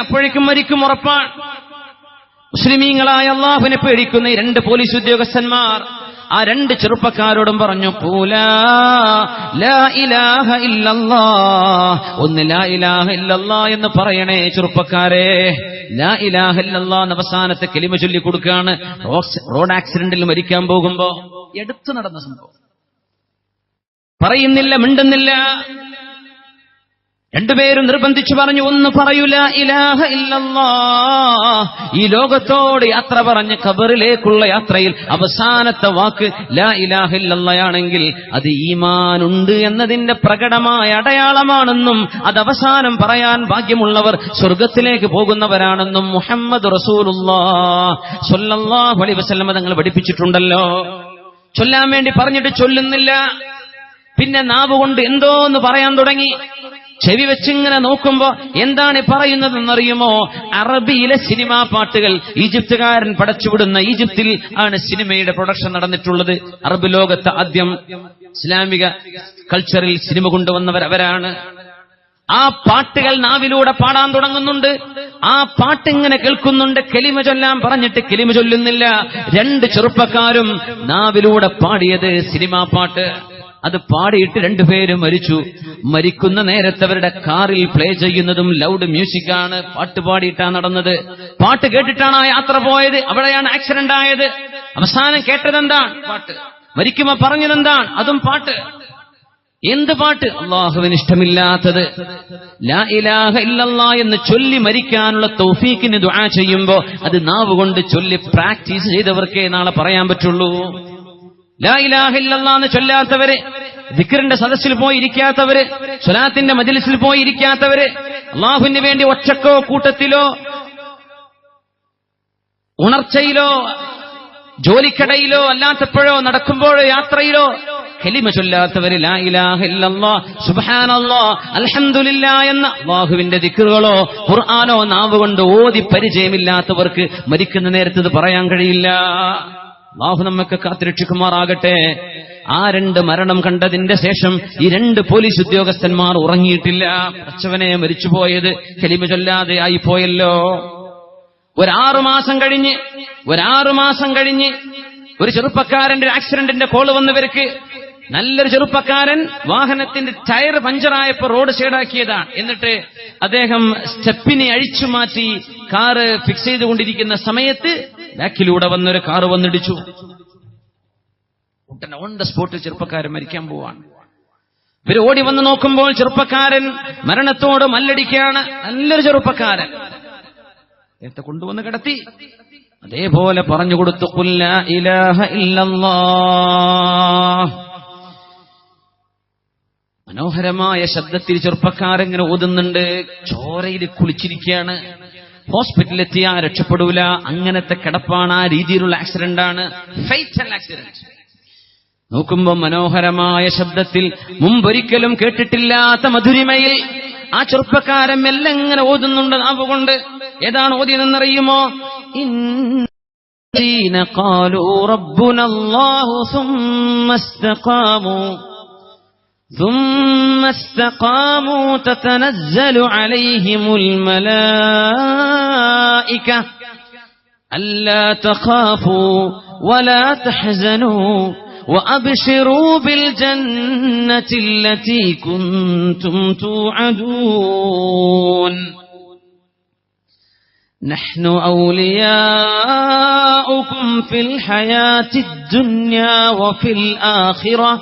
അപ്പോഴേക്കും മരിക്കും ഉറപ്പാണ്. മുസ്ലിമീങ്ങളായ അല്ലാഹുവിനെ പേടിക്കുന്ന ഈ 2 പോലീസ് ഉദ്യോഗസ്ഥന്മാർ ആ 2 ചെറുപ്പക്കാരോടും പറഞ്ഞു, ഖൂലാ ലാ ഇലാഹ ഇല്ലല്ലാഹ്, ഒന്ന് ലാ ഇലാഹ ഇല്ലല്ലാഹ് എന്ന് പറയണേ ചെറുപ്പക്കാരെ. ലാ ഇലാഹ ഇല്ലല്ലാഹ് എന്ന അവസാനത്തെ കലിമ ചൊല്ലി കൊടുക്കുകയാണ്. റോഡ് ആക്സിഡന്റിൽ മരിക്കാൻ പോകുമ്പോ എടുത്തു നടന്ന സംഭവം. പറയുന്നില്ല, മിണ്ടുന്നില്ല. 2 പേരും നിർബന്ധിച്ചു പറഞ്ഞു, ഒന്ന് പറയൂ ലാ ഇലാഹ ഇല്ലല്ലാഹ്. ഈ ലോകത്തോട് യാത്ര പറഞ്ഞ് ഖബറിലേക്കുള്ള യാത്രയിൽ അവസാനത്തെ വാക്ക് ലാ ഇലാഹ ഇല്ലല്ലാഹ് ആണെങ്കിൽ അത് ഈമാനുണ്ട് എന്നതിന്റെ പ്രകടമായ അടയാളമാണെന്നും അത് അവസാനം പറയാൻ ഭാഗ്യമുള്ളവർ സ്വർഗത്തിലേക്ക് പോകുന്നവരാണെന്നും മുഹമ്മദ് റസൂലുള്ളാഹ് സ്വല്ലല്ലാഹു അലൈഹി വസല്ലം തങ്ങൾ പഠിപ്പിച്ചിട്ടുണ്ടല്ലോ. ചൊല്ലാൻ വേണ്ടി പറഞ്ഞിട്ട് ചൊല്ലുന്നില്ല. പിന്നെ നാവ് കൊണ്ട് എന്തോന്ന് പറയാൻ തുടങ്ങി. ചെവി വെച്ചിങ്ങനെ നോക്കുമ്പോ എന്താണ് പറയുന്നതെന്നറിയുമോ? അറബിയിലെ സിനിമാ പാട്ടുകൾ ഈജിപ്തുകാരൻ പടച്ചുവിടുന്ന, ഈജിപ്തിൽ ആണ് സിനിമയുടെ പ്രൊഡക്ഷൻ നടന്നിട്ടുള്ളത്. അറബ് ലോകത്ത് ആദ്യം ഇസ്ലാമിക കൾച്ചറിൽ സിനിമ കൊണ്ടുവന്നവരവരാണ്. ആ പാട്ടുകൾ നാവിലൂടെ പാടാൻ തുടങ്ങുന്നുണ്ട്. ആ പാട്ടിങ്ങനെ കേൾക്കുന്നുണ്ട്. കലിമ ചൊല്ലാൻ പറഞ്ഞിട്ട് കലിമ ചൊല്ലുന്നില്ല. 2 ചെറുപ്പക്കാരും നാവിലൂടെ പാടിയത് സിനിമാ പാട്ട്. അത് പാടിയിട്ട് 2 പേരും മരിച്ചു. മരിക്കുന്ന നേരത്തെ അവരുടെ കാറിൽ പ്ലേ ചെയ്യുന്നതും ലൗഡ് മ്യൂസിക്കാണ്. പാട്ട് പാടിയിട്ടാണ് നടന്നത്. പാട്ട് കേട്ടിട്ടാണ് ആ യാത്ര പോയത്. അവിടെയാണ് ആക്സിഡന്റ് ആയത്. അവസാനം കേട്ടതെന്താണ്? പാട്ട്. മരിക്കുമ്പോ പറഞ്ഞതെന്താണ്? അതും പാട്ട്. എന്ത് പാട്ട്? അല്ലാഹുവിന് ഇഷ്ടമില്ലാത്തത്. ലാ ഇലാഹ ഇല്ലല്ലാഹ് എന്ന് ചൊല്ലി മരിക്കാനുള്ള തൗഫീഖിന് ദുആ ചെയ്യുമ്പോ അത് നാവ് കൊണ്ട് ചൊല്ലി പ്രാക്ടീസ് ചെയ്തവർക്കേ നാളെ പറയാൻ പറ്റുള്ളൂ. ലാ ഇലാഹ ഇല്ലല്ലാഹ് എന്ന് ചൊല്ലാത്തവര്, ദിക്റിന്റെ സദസ്സിൽ പോയി ഇരിക്കാത്തവര്, സ്വലാത്തിന്റെ മജ്ലിസിൽ പോയി ഇരിക്കാത്തവര്, അല്ലാഹുവിന് വേണ്ടി ഒറ്റക്കോ കൂട്ടത്തിലോ ഉണർച്ചയിലോ ജോലിക്കടയിലോ അല്ലാത്തപ്പോഴോ നടക്കുമ്പോഴോ യാത്രയിലോ കലിമ ചൊല്ലാത്തവര്, ലാ ഇലാഹ ഇല്ലല്ലാഹ് സുബ്ഹാനല്ലാഹ് അൽഹംദുലില്ലാഹ് എന്ന അല്ലാഹുവിന്റെ ദിക്റുകളോ ഖുർആനോ നാവ് കൊണ്ട് ഓതി പരിചയമില്ലാത്തവർക്ക് മരിക്കുന്ന നേരത്ത് ഇത് പറയാൻ കഴിയില്ല. അല്ലാഹു നമ്മക്ക് കാത്തുരക്ഷിക്കുമാറാകട്ടെ. ആ 2 മരണം കണ്ടതിന്റെ ശേഷം ഈ 2 പോലീസ് ഉദ്യോഗസ്ഥന്മാർ ഉറങ്ങിയിട്ടില്ല. പടച്ചവനെ, മരിച്ചുപോയത് കലിമ ചൊല്ലാതെ ആയിപ്പോയല്ലോ. 6 മാസം കഴിഞ്ഞ് ഒരു ചെറുപ്പക്കാരന്റെ ആക്സിഡന്റിന്റെ കോള് വന്നവർക്ക്. നല്ലൊരു ചെറുപ്പക്കാരൻ വാഹനത്തിന്റെ ടയർ പഞ്ചറായപ്പോ റോഡ് സൈഡാക്കിയതാണ്. എന്നിട്ട് അദ്ദേഹം സ്റ്റെപ്പിനെ അഴിച്ചു മാറ്റി കാറ് ഫിക്സ് ചെയ്തുകൊണ്ടിരിക്കുന്ന സമയത്ത് ബാക്കിലൂടെ വന്നൊരു കാറ് വന്നിടിച്ചു. ഓൺ ദ സ്പോട്ടിൽ ചെറുപ്പക്കാരൻ മരിക്കാൻ പോവാണ്. ഇവർ ഓടി വന്ന് നോക്കുമ്പോൾ ചെറുപ്പക്കാരൻ മരണത്തോട് മല്ലടിക്കുകയാണ്. നല്ലൊരു ചെറുപ്പക്കാരൻ. നേരത്തെ കൊണ്ടുവന്ന് കിടത്തി. അതേപോലെ പറഞ്ഞു കൊടുത്തു, ഖുൽ ലാ ഇലാഹ ഇല്ലല്ലാഹ്. മനോഹരമായ ശബ്ദത്തിൽ ചെറുപ്പക്കാരെങ്ങനെ ഓതുന്നുണ്ട്. ചോരയിൽ കുളിച്ചിരിക്കുകയാണ്. ഹോസ്പിറ്റലിലെത്തിയാ രക്ഷപ്പെടൂല. അങ്ങനത്തെ കിടപ്പാണ്. ആ രീതിയിലുള്ള ആക്സിഡന്റ് ആണ്, ഫൈറ്റൽ ആക്സിഡന്റ്. നോക്കുമ്പോ മനോഹരമായ ശബ്ദത്തിൽ, മുമ്പൊരിക്കലും കേട്ടിട്ടില്ലാത്ത മധുരിമയിൽ ആ ചെറുപ്പക്കാരൻ മെല്ലെ ഇങ്ങനെ ഓതുന്നുണ്ട് നാവുകൊണ്ട്. ഏതാണ് ഓതിയതെന്നറിയുമോ? ഇന്നീന ഖാലൂ റബ്ബുനല്ലാഹു ثم استقاموا تتنزل عليهم الملائكة ألا تخافوا ولا تحزنوا وأبشروا بالجنة التي كنتم توعدون نحن أولياؤكم في الحياة الدنيا وفي الآخرة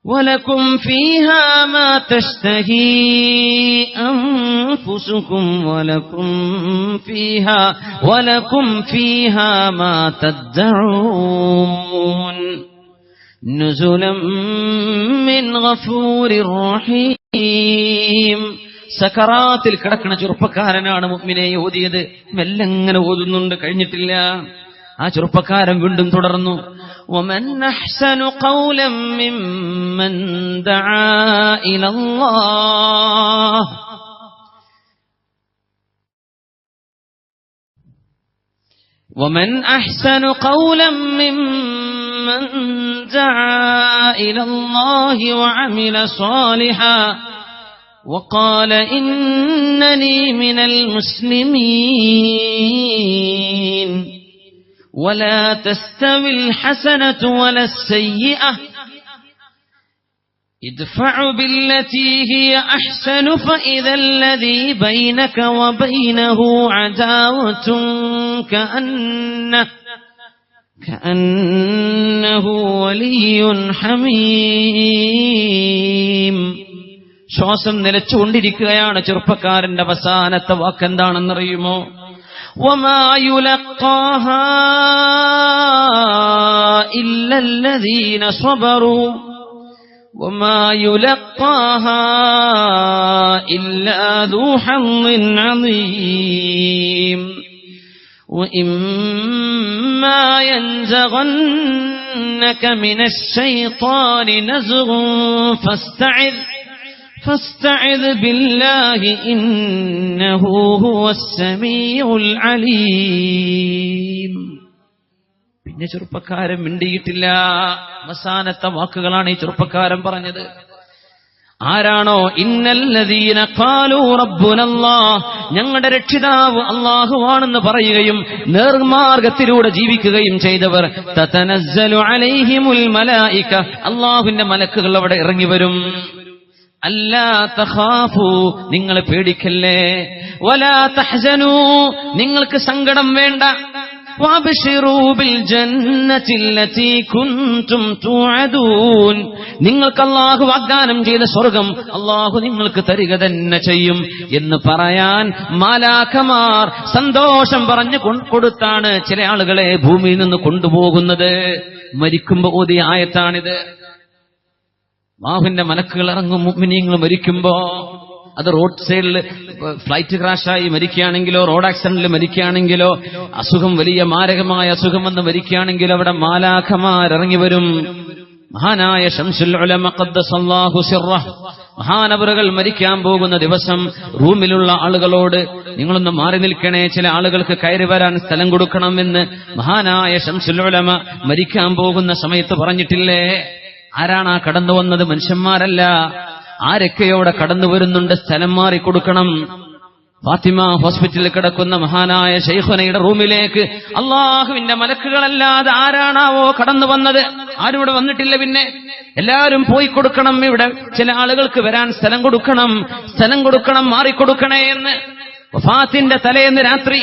ولكم فيها ما تشتهي أنفسكم ولكم فيها ما تدعون نزلا من غفور رحيم. സക്കറാത്തിൽ കിടക്കുന്ന ചെറുപ്പക്കാരനാണ് മുഅ്മിനെ ഓതിയത്. മെല്ലങ്ങനെ ഓതുന്നുണ്ട്. കഴിഞ്ഞിട്ടില്ല. ആ ചെറുപ്പക്കാരൻ വീണ്ടും തുടർന്നു, ومن أحسن قولا ممن دعا إلى الله ومن أحسن قولا ممن دعا إلى الله وقال إنني من المسلمين ولا تستوي الحسنة ولا السيئة ادفع بالتي هي أحسن فإذا الذي بينك وبينه عداوة كأنه ولي حميم. ശ്വാസം നിലച്ചുകൊണ്ടിരിക്കുകയാണ് ചെറുപ്പക്കാരന്റെ അവസാനത്തെ വാക്കെന്താണെന്നറിയുമോ? وما يلقاها إلا الذين صبروا وما يلقاها إلا ذو حظ عظيم وإما ينزغنك من الشيطان نزغ فاستعذ بالله إنه هو السميع العليم. പിന്നെ ചെറുപ്പക്കാരൻ മിണ്ടിയിട്ടില്ല. അവസാനത്തെ വാക്കുകളാണ് ഈ ചെറുപ്പക്കാരൻ പറഞ്ഞത്. ആരാണോ ഇന്നല്ലദീന ഖാലൂ റബ്ബുനല്ലാഹ്, ഞങ്ങളുടെ രക്ഷിതാവ് അല്ലാഹുവാണെന്ന് പറയുകയും നേർമാർഗത്തിലൂടെ ജീവിക്കുകയും ചെയ്തവർ, തതനസ്സലു അലൈഹിമുൽ മലായിക, അല്ലാഹുവിന്റെ മലക്കുകൾ അവിടെ ഇറങ്ങി വരും. അല്ലാ തഖാഫൂ, നിങ്ങൾ പേടിക്കല്ലേ, വലാ തഹ്സനൂ, നിങ്ങൾക്ക് സങ്കടം വേണ്ട, വബശിറൂ ബിൽ ജന്നതി അല്ലതി കുൻതും തുഅദൂൻ, നിങ്ങൾക്ക് അല്ലാഹു വാഗ്ദാനം ചെയ്ത സ്വർഗ്ഗം അല്ലാഹു നിങ്ങൾക്ക് തരിക തന്നെ ചെയ്യും എന്ന് പറയാൻ മാലാഖമാർ സന്തോഷം പറഞ്ഞു കൊടുത്താണ് ചില ആളുകളെ ഭൂമിയിൽ നിന്ന് കൊണ്ടുപോകുന്നത്. മരിക്കുമ്പോൾ ഓതിയ ആയത്താണിത്. അല്ലാഹുവിന്റെ മലക്കുകൾ ഇറങ്ങും. മുഅ്മിനീങ്ങൾ മരിക്കുമ്പോ അത് റോഡ് സൈഡിൽ ഫ്ലൈറ്റ് ക്രാഷായി മരിക്കുകയാണെങ്കിലോ റോഡ് ആക്സിഡന്റിൽ മരിക്കുകയാണെങ്കിലോ അസുഖം വലിയ മാരകമായ അസുഖം വന്ന് മരിക്കുകയാണെങ്കിലോ അവിടെ മാലാഖമാരിറങ്ങി വരും. മഹാനായ ശംസുൽ ഉലമ ഖദ്ദസല്ലാഹു സിർറഹ്, മഹാനവറുകൾ മരിക്കാൻ പോകുന്ന ദിവസം റൂമിലുള്ള ആളുകളോട് നിങ്ങളൊന്ന് മാറി നിൽക്കണേ, ചില ആളുകൾക്ക് കയറി വരാൻ സ്ഥലം കൊടുക്കണമെന്ന് മഹാനായ ശംസുൽ ഉലമ മരിക്കാൻ പോകുന്ന സമയത്ത് പറഞ്ഞിട്ടില്ലേ? ആരാണ് ആ കടന്നു വന്നത്? മനുഷ്യന്മാരല്ല. ആരൊക്കെയോടെ കടന്നു വരുന്നുണ്ട്, സ്ഥലം മാറി കൊടുക്കണം. ഫാത്തിമ ഹോസ്പിറ്റലിൽ കിടക്കുന്ന മഹാനായ ശൈഖുനയുടെ റൂമിലേക്ക് അള്ളാഹുവിന്റെ മലക്കുകളല്ലാതെ ആരാണാവോ കടന്നു വന്നത്? ആരും ഇവിടെ വന്നിട്ടില്ല. പിന്നെ എല്ലാവരും പോയി കൊടുക്കണം. ഇവിടെ ചില ആളുകൾക്ക് വരാൻ സ്ഥലം കൊടുക്കണം, മാറിക്കൊടുക്കണേ എന്ന്. വഫാത്തിന്റെ തലേന്ന് രാത്രി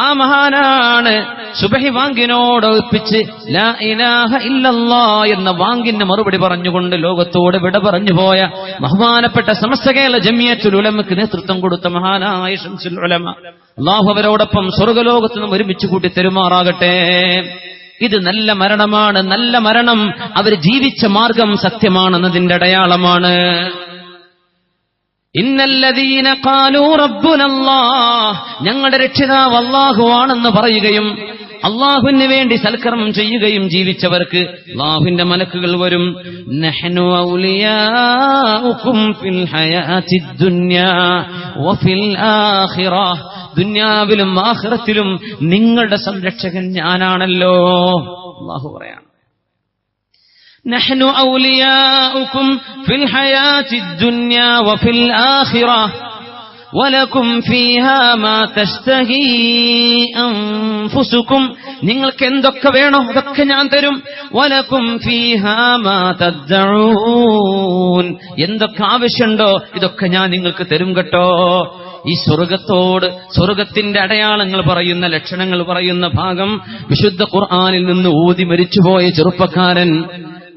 ആ മഹാനാണ് സുബഹി വാങ്കിനോട് ഒപ്പിച്ച് ലാ ഇലാഹ ഇല്ലല്ലാഹ് എന്ന വാങ്കിന് മറുപടി പറഞ്ഞുകൊണ്ട് ലോകത്തോട് വിട പറഞ്ഞു പോയ ബഹുമാനപ്പെട്ട സമസ്ത കേരള ജമിയത്തുൽ ഉലമക്ക് നേതൃത്വം കൊടുത്ത മഹാനായ ശംസുൽ ഉലമ, അല്ലാഹു അവരോടൊപ്പം സ്വർഗ്ഗലോകത്ത് നിന്നും ഒരുമിച്ച് കൂട്ടി തെരുമാറാകട്ടെ. ഇത് നല്ല മരണമാണ്. നല്ല മരണം അവർ ജീവിച്ച മാർഗം സത്യമാണെന്നതിന്റെ അടയാളമാണ്. ഇന്നല്ലദീന ഖാലൂ റബ്ബുനല്ലാഹ്, ഞങ്ങളുടെ രക്ഷിതാവ് അല്ലാഹുവാണെന്ന് പറയുകയും അല്ലാഹുവിന് വേണ്ടി സൽക്കർമ്മം ചെയ്യുകയും ജീവിച്ചവർക്ക് അല്ലാഹുവിന്റെ മലക്കുകൾ വരും. നഹ്നു ഔലിയാഉകും ഫിൽ ഹയാത്തിദ് ദുനിയാ വഫിൽ ആഖിറഹ്, ദുനിയാവിലും ആഖിറത്തിലും നിങ്ങളുടെ സംരക്ഷകൻ ഞാനാണല്ലോ. അല്ലാഹു പറയാണ്, നഹ്നു ഔലിയാഉകും ഫിൽ ഹയാത്തിദ് ദുനിയാ വഫിൽ ആഖിറഹ് വലകും ഫീഹാ മാ തസ്തഹീ അൻഫുസുകും, നിങ്ങൾക്ക് എന്തൊക്കെ വേണോ അതൊക്കെ ഞാൻ തരും. വലകും ഫീഹാ മാ തദ്ദഊൻ, എന്തൊക്കെ ആവശ്യമുണ്ടോ ഇതൊക്കെ ഞാൻ നിങ്ങൾക്ക് തരും കേട്ടോ. ഈ സ്വർഗത്തിന്റെ അടയാളങ്ങൾ പറയുന്ന, ലക്ഷണങ്ങൾ പറയുന്ന ഭാഗം വിശുദ്ധ ഖുർആനിൽ നിന്ന് ഊതി മരിച്ചുപോയ ചെറുപ്പക്കാരൻ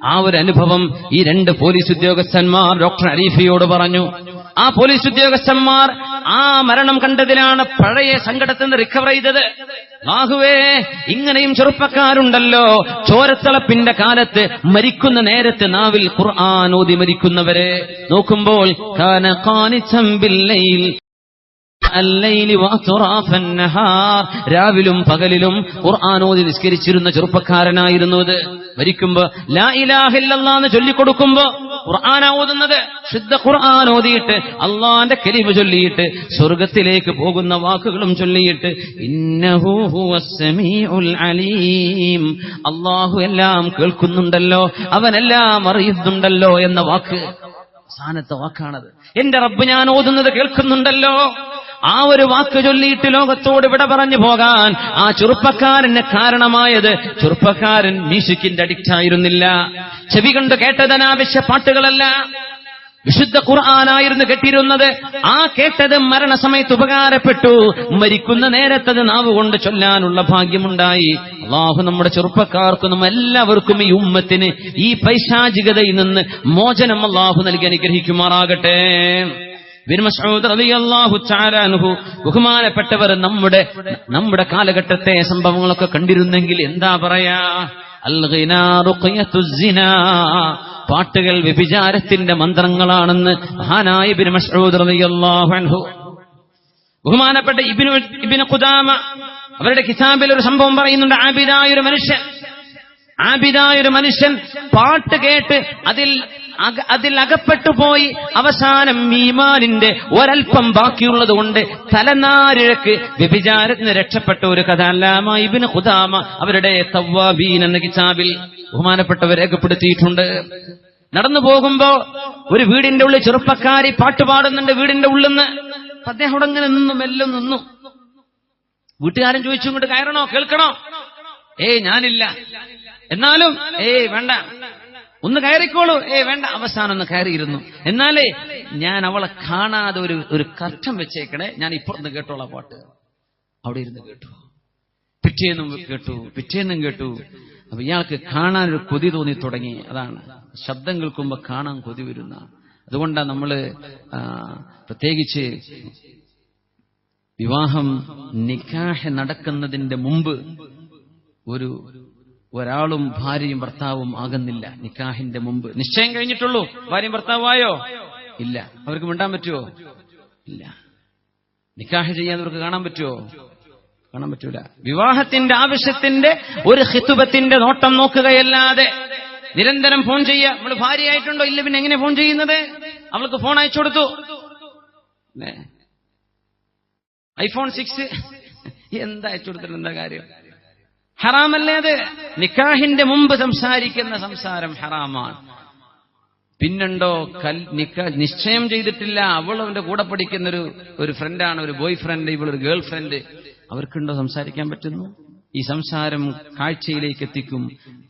ആ ഒരു അനുഭവം ഈ രണ്ട് പോലീസ് ഉദ്യോഗസ്ഥന്മാർ ഡോക്ടർ അരീഫിയോട് പറഞ്ഞു. ആ പോലീസ് ഉദ്യോഗസ്ഥന്മാർ ആ മരണം കണ്ടതിലാണ് പഴയ സങ്കടത്തിൽ നിന്ന് റിക്കവർ ചെയ്തത്. അല്ലാഹുവേ, ഇങ്ങനെയും ചെറുപ്പക്കാരുണ്ടല്ലോ. ചോരത്തിളപ്പിന്റെ കാലത്ത് മരിക്കുന്ന നേരത്ത് നാവിൽ ഖുർആൻ ഓതി മരിക്കുന്നവരെ നോക്കുമ്പോൾ കാന ഖാനിതൻ ബില്ലൈൽ അല്ലൈലി വഅത്റാഫൻ നഹാർ, രാവിലും പകലിലും ഖുർആൻ ഓതി നിസ്കരിച്ചിരുന്ന ചെറുപ്പക്കാരനായിരുന്നു ഇത്. മരിക്കുമ്പോ ലാ ഇലാഹ ഇല്ലല്ലാഹ് എന്ന് ചൊല്ലിക്കൊടുക്കുമ്പോ ഖുർആനാ ഓതുന്നത്. ശുദ്ധ ഖുർആൻ ഓതിയിട്ട് അള്ളാന്റെ കലിമ ചൊല്ലിയിട്ട് സ്വർഗത്തിലേക്ക് പോകുന്ന വാക്കുകളും ചൊല്ലിയിട്ട് ഇന്നഹു ഹുവസ് സമീഉൽ അലീം, അല്ലാഹു എല്ലാം കേൾക്കുന്നുണ്ടല്ലോ, അവനെല്ലാം അറിയുന്നുണ്ടല്ലോ എന്ന വാക്ക്. അവസാനത്തെ വാക്കാണത്. എന്റെ റബ്ബ് ഞാൻ ഓതുന്നത് കേൾക്കുന്നുണ്ടല്ലോ. ആ ഒരു വാക്ക് ചൊല്ലിയിട്ട് ലോകത്തോട് വിട പറഞ്ഞു പോകാൻ ആ ചെറുപ്പക്കാരന് കാരണമായത്, ചെറുപ്പക്കാരൻ മ്യൂസിക്കിന്റെ അഡിക്റ്റ് ആയിരുന്നില്ല. ചെവി കൊണ്ട് കേട്ടത് അനാവശ്യ പാട്ടുകളല്ല, വിശുദ്ധ ഖുർആനായിരുന്നു കേട്ടിരുന്നത്. ആ കേട്ടത് മരണസമയത്ത് ഉപകാരപ്പെട്ടു. മരിക്കുന്ന നേരത്തത് നാവ് കൊണ്ട് ചൊല്ലാനുള്ള ഭാഗ്യമുണ്ടായി. അല്ലാഹു നമ്മുടെ ചെറുപ്പക്കാർക്കും എല്ലാവർക്കും ഈ ഉമ്മത്തിന് ഈ പൈശാചികതയിൽ നിന്ന് മോചനം അല്ലാഹു നൽകി അനുഗ്രഹിക്കുമാറാകട്ടെ. ഇബ്നു മസ്ഊദ് റളിയല്ലാഹു തആല അൻഹു, ബഹുമാനപ്പെട്ടവർ നമ്മുടെ കാലഘട്ടത്തെ സംഭവങ്ങളൊക്കെ കണ്ടിരുന്നെങ്കിൽ എന്താ പറയാ, അൽ ഗിനാ റുഖ്യത്തുസ് സിനാ, പാട്ടുകൾ വ്യഭിചാരത്തിന്റെ മന്ത്രങ്ങളാണെന്ന് മഹാനായ ഇബ്നു മസ്ഊദ് റളിയല്ലാഹു അൻഹു. ബഹുമാനപ്പെട്ട ഇബ്നു ഖുദാമ അവരുടെ കിതാബിൽ ഒരു സംഭവം പറയുന്നുണ്ട്. ആബിദായൊരു മനുഷ്യൻ പാട്ട് കേട്ട് അതിൽ അകപ്പെട്ടു പോയി അവസാനം ഈമാനിന്റെ ഒരൽപ്പം ബാക്കിയുള്ളത് കൊണ്ട് തലനാരിഴക്ക് വ്യഭിചാരത്തിന് രക്ഷപ്പെട്ട ഒരു കഥ അല്ലാമ ഇബ്നു ഖുദാമ അവരുടെ തവ്വാബീൻ എന്ന കിതാബിൽ ബഹുമാനപ്പെട്ടവർ രേഖപ്പെടുത്തിയിട്ടുണ്ട്. നടന്നു പോകുമ്പോ ഒരു വീടിന്റെ ഉള്ളിൽ ചെറുപ്പക്കാരി പാട്ട് പാടുന്നുണ്ട് വീടിന്റെ ഉള്ളിൽ നിന്ന്. അദ്ദേഹം അവിടെ അങ്ങനെ മെല്ലെ നിന്നു. വീട്ടുകാരൻ ചോദിച്ചു, ഇങ്ങോട്ട് കയറണോ, കേൾക്കണോ? ഞാനില്ല. എന്നാലും വേണ്ട, ഒന്ന് കയറിക്കോളൂ. വേണ്ട. അവസാനം ഒന്ന് കയറിയിരുന്നു. എന്നാലേ ഞാൻ അവളെ കാണാതെ ഒരു കർട്ടം വെച്ചേക്കണേ, ഞാൻ ഇപ്പുറത്ത് കേട്ടോളാം പാട്ട്. അവിടെ ഇരുന്ന് കേട്ടു. പിറ്റേന്നും കേട്ടു. അപ്പൊ ഇയാൾക്ക് കാണാനൊരു കൊതി തോന്നി തുടങ്ങി. അതാണ് ശബ്ദം കേൾക്കുമ്പോ കാണാൻ കൊതി വരുന്ന. അതുകൊണ്ടാണ് നമ്മള് പ്രത്യേകിച്ച് വിവാഹം നിക്കാഹ് നടക്കുന്നതിന്റെ മുമ്പ് ഒരാളും ഭാര്യയും ഭർത്താവും ആകുന്നില്ല. നിക്കാഹിന്റെ മുമ്പ് നിശ്ചയം കഴിഞ്ഞിട്ടുള്ളൂ. ഭാര്യയും ഭർത്താവായോ? ഇല്ല. അവർക്ക് മിണ്ടാൻ പറ്റുമോ? ഇല്ല. നിക്കാഹ് ചെയ്യാത്തവർക്ക് കാണാൻ പറ്റുമോ? കാണാൻ പറ്റൂല. വിവാഹത്തിന്റെ ആവശ്യത്തിന്റെ ഒരു ഖിതുബത്തിന്റെ നോട്ടം നോക്കുകയല്ലാതെ നിരന്തരം ഫോൺ ചെയ്യുക. നമ്മൾ ഭാര്യയായിട്ടുണ്ടോ? ഇല്ല. പിന്നെ എങ്ങനെ ഫോൺ ചെയ്യുന്നത്? അവൾക്ക് ഫോൺ അയച്ചു കൊടുത്തു. ഐഫോൺ 6 എന്താ അയച്ചു കൊടുത്തിട്ട് എന്താ കാര്യം? ഹറാമല്ലേ അത്? നിക്കാഹിന്റെ മുമ്പ് സംസാരിക്കുന്ന സംസാരം ഹറാമാണ്. പിന്നുണ്ടോ നിശ്ചയം ചെയ്തിട്ടില്ല, അവൾ അവന്റെ കൂടെ പഠിക്കുന്ന ഒരു ഫ്രണ്ടാണ്, ഒരു ബോയ് ഫ്രണ്ട്, ഇവളൊരു ഗേൾ ഫ്രണ്ട്, അവർക്കുണ്ടോ സംസാരിക്കാൻ പറ്റുന്നു? ഈ സംസാരം കാഴ്ചയിലേക്ക് എത്തിക്കും,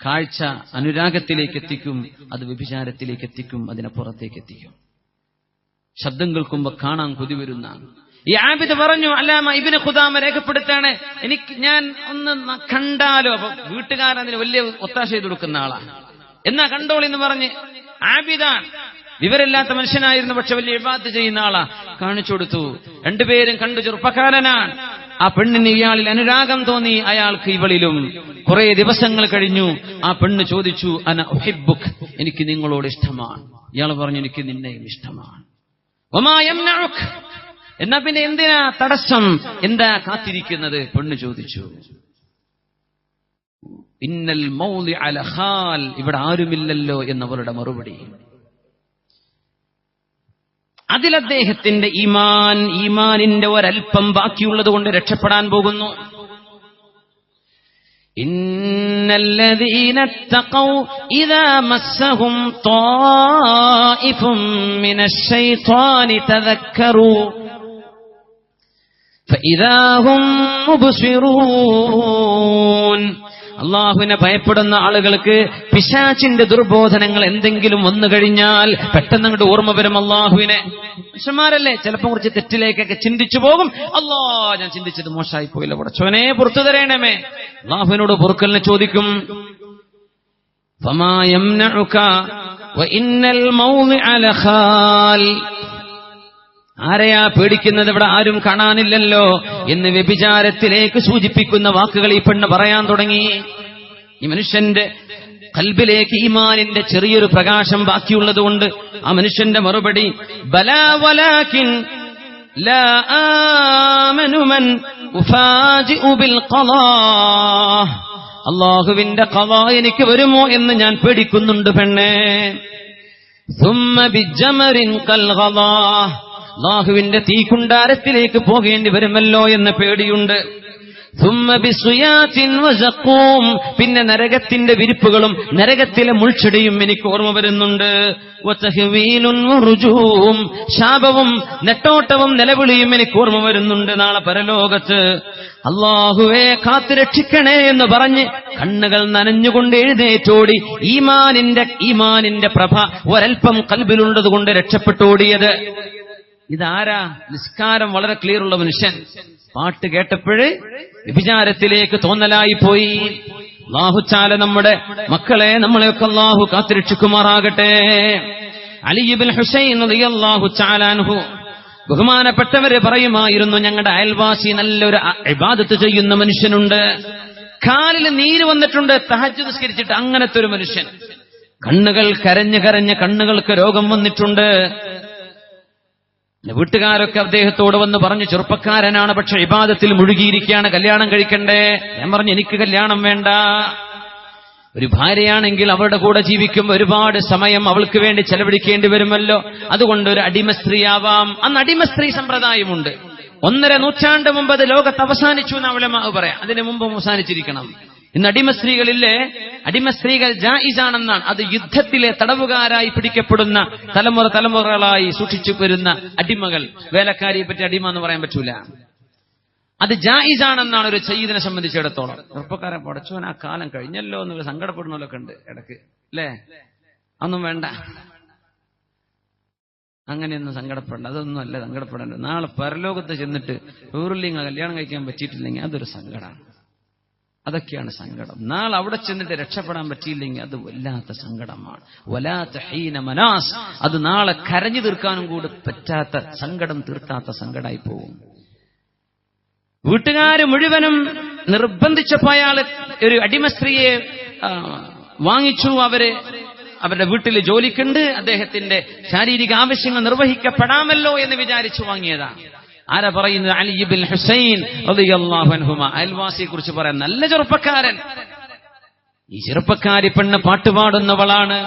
കാഴ്ച അനുരാഗത്തിലേക്ക് എത്തിക്കും, അത് വ്യഭിചാരത്തിലേക്ക് എത്തിക്കും, അതിനപ്പുറത്തേക്ക് എത്തിക്കും. ശബ്ദം കേൾക്കുമ്പോ കാണാൻ കൊതി വരുന്ന ഈ ആബിദ് പറഞ്ഞു, അല്ലാമ ഇബ്നു ഖുദാമ രേഖപ്പെടുത്താണ്, ഞാൻ ഒന്ന് കണ്ടാലോ. അപ്പൊ വീട്ടുകാരതിന് വലിയ ഒത്താശ ചെയ്ത് കൊടുക്കുന്ന ആളാ. എന്നാ കണ്ടോളിന്ന് പറഞ്ഞ് ആബിദാൻ വിവരമില്ലാത്ത മനുഷ്യനായിരുന്നു, പക്ഷെ വലിയ ഇബാദത്ത് ചെയ്യുന്ന ആളാ. കാണിച്ചു കൊടുത്തു. രണ്ടുപേരും കണ്ടു. ചെറുപ്പക്കാരനാണ്. ആ പെണ്ണിന് ഇയാളിൽ അനുരാഗം തോന്നി, അയാൾക്ക് ഇവളിലും. കുറെ ദിവസങ്ങൾ കഴിഞ്ഞു. ആ പെണ്ണ് ചോദിച്ചു, അന ഉഹിബ്ബുക്, എനിക്ക് നിങ്ങളോട് ഇഷ്ടമാണ്. ഇയാൾ പറഞ്ഞു, എനിക്ക് നിന്നെയും ഇഷ്ടമാണ്. വമാ യംനഉക്, എന്നാ പിന്നെ എന്തിനാ തടസ്സം, എന്താ കാത്തിരിക്കുന്നത്? പെണ്ണ് ചോദിച്ചു. ഇന്നൽ മൗളിഅ ലഖാൽ, ഇവിടെ ആരുമില്ലല്ലോ എന്നവരുടെ മറുപടി. അതിൽ അദ്ദേഹത്തിന്റെ ഈമാനിന്റെ ഒരൽപ്പം ബാക്കിയുള്ളത് കൊണ്ട് രക്ഷപ്പെടാൻ പോകുന്നു. ഇന്നല്ലദീന തഖൗ ഇദാ മസ്സഹും ത്വായിഫും മിനശ് ശൈത്വാനി തദക്കറൂ ഫഇദാ ഹും മുബ്സിറൂൻ. അള്ളാഹുവിനെ ഭയപ്പെടുന്ന ആളുകൾക്ക് പിശാചിന്റെ ദുർബോധനങ്ങൾ എന്തെങ്കിലും വന്നു കഴിഞ്ഞാൽ പെട്ടെന്ന് അങ്ങോട്ട് ഓർമ്മ വരും അള്ളാഹുവിനെ. മനുഷ്യന്മാരല്ലേ, ചിലപ്പോൾ കുറച്ച് തെറ്റിലേക്കൊക്കെ ചിന്തിച്ചു പോകും. ഞാൻ ചിന്തിച്ചത് മോശമായി പോയില്ല, പടച്ചോനെ പുറത്തു തരണമേ. അള്ളാഹുവിനോട് പൊറുക്കലിനെ ചോദിക്കും. ഫമാ യംനഉക വഇന്നൽ മൗളിഅ ലഖാൽ, ആരെയാ പേടിക്കുന്നത്, ഇവിടെ ആരും കാണാനില്ലല്ലോ എന്ന് വ്യഭിചാരത്തിലേക്ക് സൂചിപ്പിക്കുന്ന വാക്കുകൾ ഈ പെണ്ണ് പറയാൻ തുടങ്ങി. ഈ മനുഷ്യന്റെ ഖൽബിലേക്ക് ഈമാനിന്റെ ചെറിയൊരു പ്രകാശം ബാക്കിയുള്ളതുകൊണ്ട് ആ മനുഷ്യന്റെ മറുപടി, ബലാ വലാകിൻ ലാ ആമനു മൻ ഉഫാജിഉ ബിൽ ഖളാ, അല്ലാഹുവിന്റെ ഖളാ എനിക്ക് വരുമോ എന്ന് ഞാൻ പേടിക്കുന്നുണ്ട് പെണ്ണേ. സുമ്മ ബിജമറിൻ കൽ ഖളാ, അല്ലാഹുവിന്റെ തീക്കുണ്ടാരത്തിലേക്ക് പോകേണ്ടി വരുമല്ലോ എന്ന പേടിയുണ്ട്. പിന്നെ നരകത്തിന്റെ വിരിപ്പുകളും നരകത്തിലെ മുൾച്ചെടിയും എനിക്ക് ഓർമ്മ വരുന്നുണ്ട്. ശാപവും നെട്ടോട്ടവും നിലവിളിയും എനിക്ക് ഓർമ്മ വരുന്നുണ്ട്. നാളെ പരലോകത്ത് അല്ലാഹുവേ കാത്തുരക്ഷിക്കണേ എന്ന് പറഞ്ഞ് കണ്ണുകൾ നനഞ്ഞുകൊണ്ട് എഴുന്നേറ്റോടി ഈമാനിന്റെ പ്രഭ ഒരൽപ്പം കൽബിലുള്ളത് കൊണ്ട് രക്ഷപ്പെട്ടോടിയത്. ഇതാരാ? നിസ്കാരം വളരെ ക്ലിയർ ഉള്ള മനുഷ്യൻ. പാട്ട് കേട്ടപ്പോഴ് വ്യഭിചാരത്തിലേക്ക് തോന്നലായി പോയി. അല്ലാഹു തആല നമ്മുടെ മക്കളെ നമ്മളെയൊക്കെ അല്ലാഹു കാത്തുരക്ഷിക്കുമാറാകട്ടെ. അലി ഇബ്നു ഹുസൈൻ റളിയല്ലാഹു തആല അൻഹു ബഹുമാനപ്പെട്ടവര് പറയുമായിരുന്നു, ഞങ്ങളുടെ അയൽവാസി നല്ലൊരു ഇബാദത്ത് ചെയ്യുന്ന മനുഷ്യനുണ്ട്, കാലിൽ നീര് വന്നിട്ടുണ്ട് തഹജ്ജുദ് നിസ്കരിച്ചിട്ട്. അങ്ങനത്തെ ഒരു മനുഷ്യൻ. കണ്ണുകൾ കരഞ്ഞ് കണ്ണുകൾക്ക് രോഗം വന്നിട്ടുണ്ട്. വീട്ടുകാരൊക്കെ അദ്ദേഹത്തോട് വന്ന് പറഞ്ഞു, ചെറുപ്പക്കാരനാണ്, പക്ഷെ ഇബാദത്തിൽ മുഴുകിയിരിക്കുകയാണ്, കല്യാണം കഴിക്കണ്ടേ? ഞാൻ പറഞ്ഞു, എനിക്ക് കല്യാണം വേണ്ട. ഒരു ഭാര്യയാണെങ്കിൽ അവരുടെ കൂടെ ജീവിക്കുമ്പോൾ ഒരുപാട് സമയം അവൾക്ക് വേണ്ടി ചെലവഴിക്കേണ്ടി വരുമല്ലോ, അതുകൊണ്ട് ഒരു അടിമ സ്ത്രീയാവാം. അന്ന് അടിമ സ്ത്രീ സമ്പ്രദായമുണ്ട്. 1.5 നൂറ്റാണ്ട് മുമ്പ് അത് ലോകത്ത് അവസാനിച്ചു എന്ന് ഉലമാ പറയാം. അതിനു മുമ്പ് അവസാനിച്ചിരിക്കണം. ഇന്ന് അടിമ സ്ത്രീകളില്ലേ, അടിമ സ്ത്രീകൾ ജായിസാണെന്നാണ്. അത് യുദ്ധത്തിലെ തടവുകാരായി പിടിക്കപ്പെടുന്ന തലമുറകളായി സൂക്ഷിച്ചു വരുന്ന അടിമകൾ. വേലക്കാരിയെ പറ്റി അടിമ എന്ന് പറയാൻ പറ്റൂല. അത് ജായിസാണെന്നാണ് ഒരു സയ്യിദിനെ സംബന്ധിച്ചിടത്തോളം. ചെറുപ്പക്കാരൻ പടച്ചോൻ ആ കാലം കഴിഞ്ഞല്ലോ എന്ന് സങ്കടപ്പെടുന്നവരൊക്കെ ഉണ്ട് ഇടക്ക്, അല്ലേ? അതൊന്നും വേണ്ട, അങ്ങനെയൊന്നും സങ്കടപ്പെടേണ്ട. അതൊന്നും അല്ല സങ്കടപ്പെടേണ്ടത്. നാളെ പരലോകത്ത് ചെന്നിട്ട് ഊരുള്ളിങ്ങൾ കല്യാണം കഴിക്കാൻ പറ്റിയിട്ടില്ലെങ്കിൽ അതൊരു സങ്കടമാണ്. അതൊക്കെയാണ് സങ്കടം. നാളെ അവിടെ ചെന്നിട്ട് രക്ഷപ്പെടാൻ പറ്റിയില്ലെങ്കിൽ അത് വല്ലാത്ത സങ്കടമാണ്. വലാത്ത ഹീന മനാസ്, അത് നാളെ കരഞ്ഞു തീർക്കാനും കൂടി പറ്റാത്ത സങ്കടം, തീർക്കാത്ത സങ്കടമായി പോകും. വീട്ടുകാര് മുഴുവനും നിർബന്ധിച്ചപ്പോ അയാള് ഒരു അടിമ സ്ത്രീയെ വാങ്ങിച്ചു. അവരുടെ വീട്ടിൽ ജോലിക്കുണ്ട്, അദ്ദേഹത്തിന്റെ ശാരീരിക ആവശ്യങ്ങൾ നിർവഹിക്കപ്പെടാമല്ലോ എന്ന് വിചാരിച്ചു വാങ്ങിയതാ. ആരാ പറയുന്നത്? അലി ഇബ്നു ഹുസൈൻ റളിയല്ലാഹു അൻഹുമ. അയൽവാസിയെ കുറിച്ച് പറയാൻ, നല്ല ചെറുപ്പക്കാരൻ. ഈ ചെറുപ്പക്കാരി പെണ്ണ് പാട്ടുപാടുന്നവളാണ്.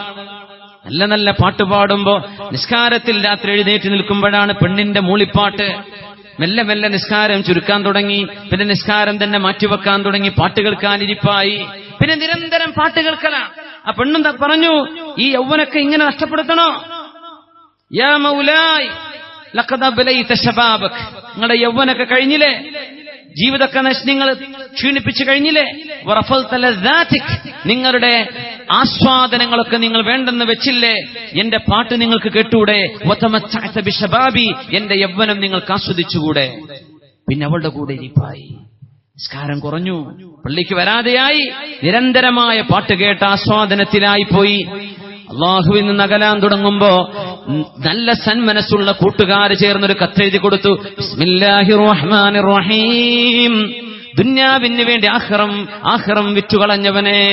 നല്ല നല്ല പാട്ട് പാടുമ്പോ നിസ്കാരത്തിൽ രാത്രി എഴുന്നേറ്റ് നിൽക്കുമ്പോഴാണ് പെണ്ണിന്റെ മൂളിപ്പാട്ട്. മെല്ലെ മെല്ലെ നിസ്കാരം ചുരുക്കാൻ തുടങ്ങി. പിന്നെ നിസ്കാരം തന്നെ മാറ്റിവെക്കാൻ തുടങ്ങി. പാട്ട് കേൾക്കാനിരിപ്പായി. പിന്നെ നിരന്തരം പാട്ട് കേൾക്കലാ. ആ പെണ്ണും പറഞ്ഞു, ഈ യൗവനൊക്കെ ഇങ്ങനെ നഷ്ടപ്പെടുത്തണോ? യാ മൗലായ് ലഖദ് അബ്ലൈത ശബാബക്, നിങ്ങളുടെ യൗവനൊക്കെ കഴിഞ്ഞില്ലേ, ജീവിതമൊക്കെ നിങ്ങൾ ക്ഷീണിപ്പിച്ചു കഴിഞ്ഞില്ലേ. വറഫൽത ലദാതിക്, നിങ്ങളുടെ ആസ്വാദനങ്ങളൊക്കെ നിങ്ങൾ വേണ്ടെന്ന് വെച്ചില്ലേ. എന്റെ പാട്ട് നിങ്ങൾക്ക് കേട്ടൂടെ? വതമത്തഅത ബിശബാബി, എന്റെ യൗവനം നിങ്ങൾക്ക് ആസ്വദിച്ചുകൂടെ? പിന്നെ അവളുടെ കൂടെ ഇരിപ്പായി. നിസ്കാരം കുറഞ്ഞു, പള്ളിക്ക് വരാതെയായി, നിരന്തരമായ പാട്ട് കേട്ട ആസ്വാദനത്തിലായി പോയി. അള്ളാഹുവിൽ നിന്ന് അകലാൻ തുടങ്ങുമ്പോ നല്ല സന്മനസ്സുള്ള കൂട്ടുകാര് ചേർന്നൊരു കത്തെഴുതി കൊടുത്തു. ബിസ്മില്ലാഹിർ റഹ്മാനിർ റഹീം, ദുന്യാവിന് വേണ്ടി ആഖിറം വിറ്റുകളഞ്ഞവനെ,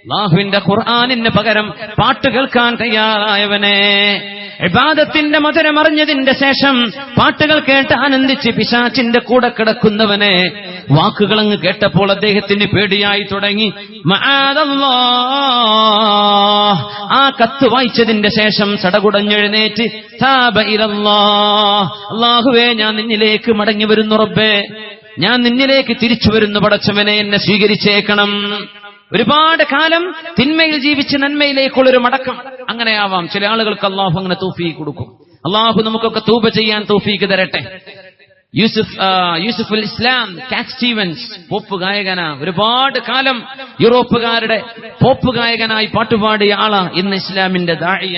അല്ലാഹുവിന്റെ ഖുർആനിന് പകരം പാട്ട് കേൾക്കാൻ തയ്യാറായവനെ, ഇബാദത്തിന്റെ മധുരം അറിഞ്ഞതിന്റെ ശേഷം പാട്ടുകൾ കേട്ട് ആനന്ദിച്ച് പിശാചിന്റെ കൂടെ കിടക്കുന്നവനെ. വാക്കുകളങ്ങ് കേട്ടപ്പോൾ അദ്ദേഹത്തിന് പേടിയായി തുടങ്ങി. മആദല്ലാഹ്, ആ കത്ത് വായിച്ചതിന്റെ ശേഷം സടകുടഞ്ഞെഴുന്നേറ്റ് താബ ഇലല്ലാഹ്, അല്ലാഹുവേ ഞാൻ നിന്നിലേക്ക് മടങ്ങി വരുന്നു റബ്ബേ, ഞാൻ നിന്നിലേക്ക് തിരിച്ചു വരുന്നു പടച്ചവനെ, എന്നെ സ്വീകരിച്ചേക്കണം. ഒരുപാട് കാലം തിന്മയിൽ ജീവിച്ച് നന്മയിലേക്കുള്ളൊരു മടക്കം. അങ്ങനെയാവാം ചില ആളുകൾക്ക്. അള്ളാഹു അങ്ങനെ തൗഫീഖ് കൊടുക്കും. അള്ളാഹു നമുക്കൊക്കെ തൗബ ചെയ്യാൻ തൗഫീഖ് തരട്ടെ. യൂസുഫുൽ ഇസ്ലാം, കാറ്റ് സ്റ്റീവൻസ്, പോപ്പ് ഗായകനാ. ഒരുപാട് കാലം യൂറോപ്പുകാരുടെ പോപ്പ് ഗായകനായി പാട്ടുപാടിയ ആളാ. ഇന്ന് ഇസ്ലാമിന്റെ ദാഇയ,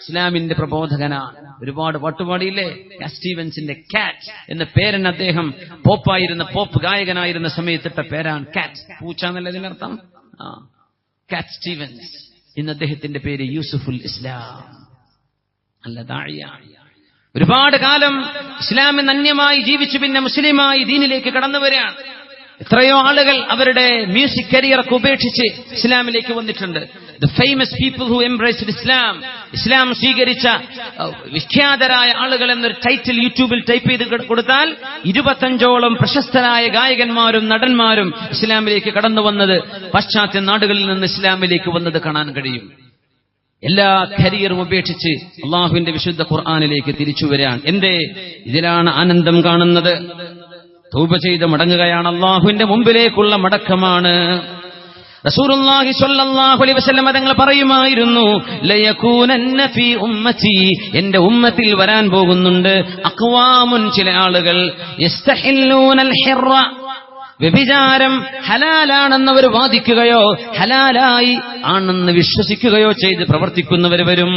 ഇസ്ലാമിന്റെ പ്രബോധകനാണ്. ഒരുപാട് പാട്ടുപാടിയില്ലേ. കാറ്റ് സ്റ്റീവൻസിന്റെ കാറ്റ് എന്ന പേരൻ അദ്ദേഹം പോപ്പ് ഗായകനായിരുന്ന സമയത്തിട്ട പേരാണ് കാറ്റ്. പൂച്ച എന്നല്ല ഇതിനർത്ഥം. കാറ്റ് സ്റ്റീവൻസ്. ഇന്ന് അദ്ദേഹത്തിന്റെ പേര് യൂസുഫുൽ ഇസ്ലാം. അല്ല ദാഇയ. ഒരുപാട് കാലം ഇസ്ലാമിന് അന്യമായി ജീവിച്ചു പിന്നെ മുസ്ലിമായി ദീനിലേക്ക് കടന്നു വരികയാണ്. എത്രയോ ആളുകൾ അവരുടെ മ്യൂസിക് കരിയറൊക്കെ ഉപേക്ഷിച്ച് ഇസ്ലാമിലേക്ക് വന്നിട്ടുണ്ട്. The famous people who embraced Islam, ഇസ്ലാം സ്വീകരിച്ച വിഖ്യാതരായ ആളുകൾ എന്നൊരു ടൈറ്റിൽ യൂട്യൂബിൽ ടൈപ്പ് ചെയ്ത് കൊടുത്താൽ 25ഓളം പ്രശസ്തരായ ഗായകന്മാരും നടന്മാരും ഇസ്ലാമിലേക്ക് കടന്നു വന്നത്, പാശ്ചാത്യ നാടുകളിൽ നിന്ന് ഇസ്ലാമിലേക്ക് വന്നത് കാണാൻ കഴിയും. എല്ലാ കരിയറും ഉപേക്ഷിച്ച് അള്ളാഹുവിന്റെ വിശുദ്ധ ഖുർആനിലേക്ക് തിരിച്ചു വരാൻ. എന്തേ? ഇതിലാണ് ആനന്ദം കാണുന്നത്. തൗബ ചെയ്ത് മടങ്ങുകയാണ്. അല്ലാഹുവിന്റെ മുമ്പിലേക്കുള്ള മടക്കമാണ്. റസൂലുള്ളാഹി സ്വല്ലല്ലാഹു അലൈഹി വസല്ലം തങ്ങൾ പറയുമായിരുന്നു, ലയകൂനന്ന ഫീ ഉമ്മത്തി, എന്റെ ഉമ്മത്തിൽ വരാൻ പോകുന്നുണ്ട് അഖ്വാമുൻ, ചില ആളുകൾ യസ്തഹില്ലൂനൽ ഹിറ, വ്യഭിചാരം ഹലാലാണെന്നവർ വാദിക്കുകയോ ഹലാലായി ആണെന്ന് വിശ്വസിക്കുകയോ ചെയ്ത് പ്രവർത്തിക്കുന്നവർ വരും.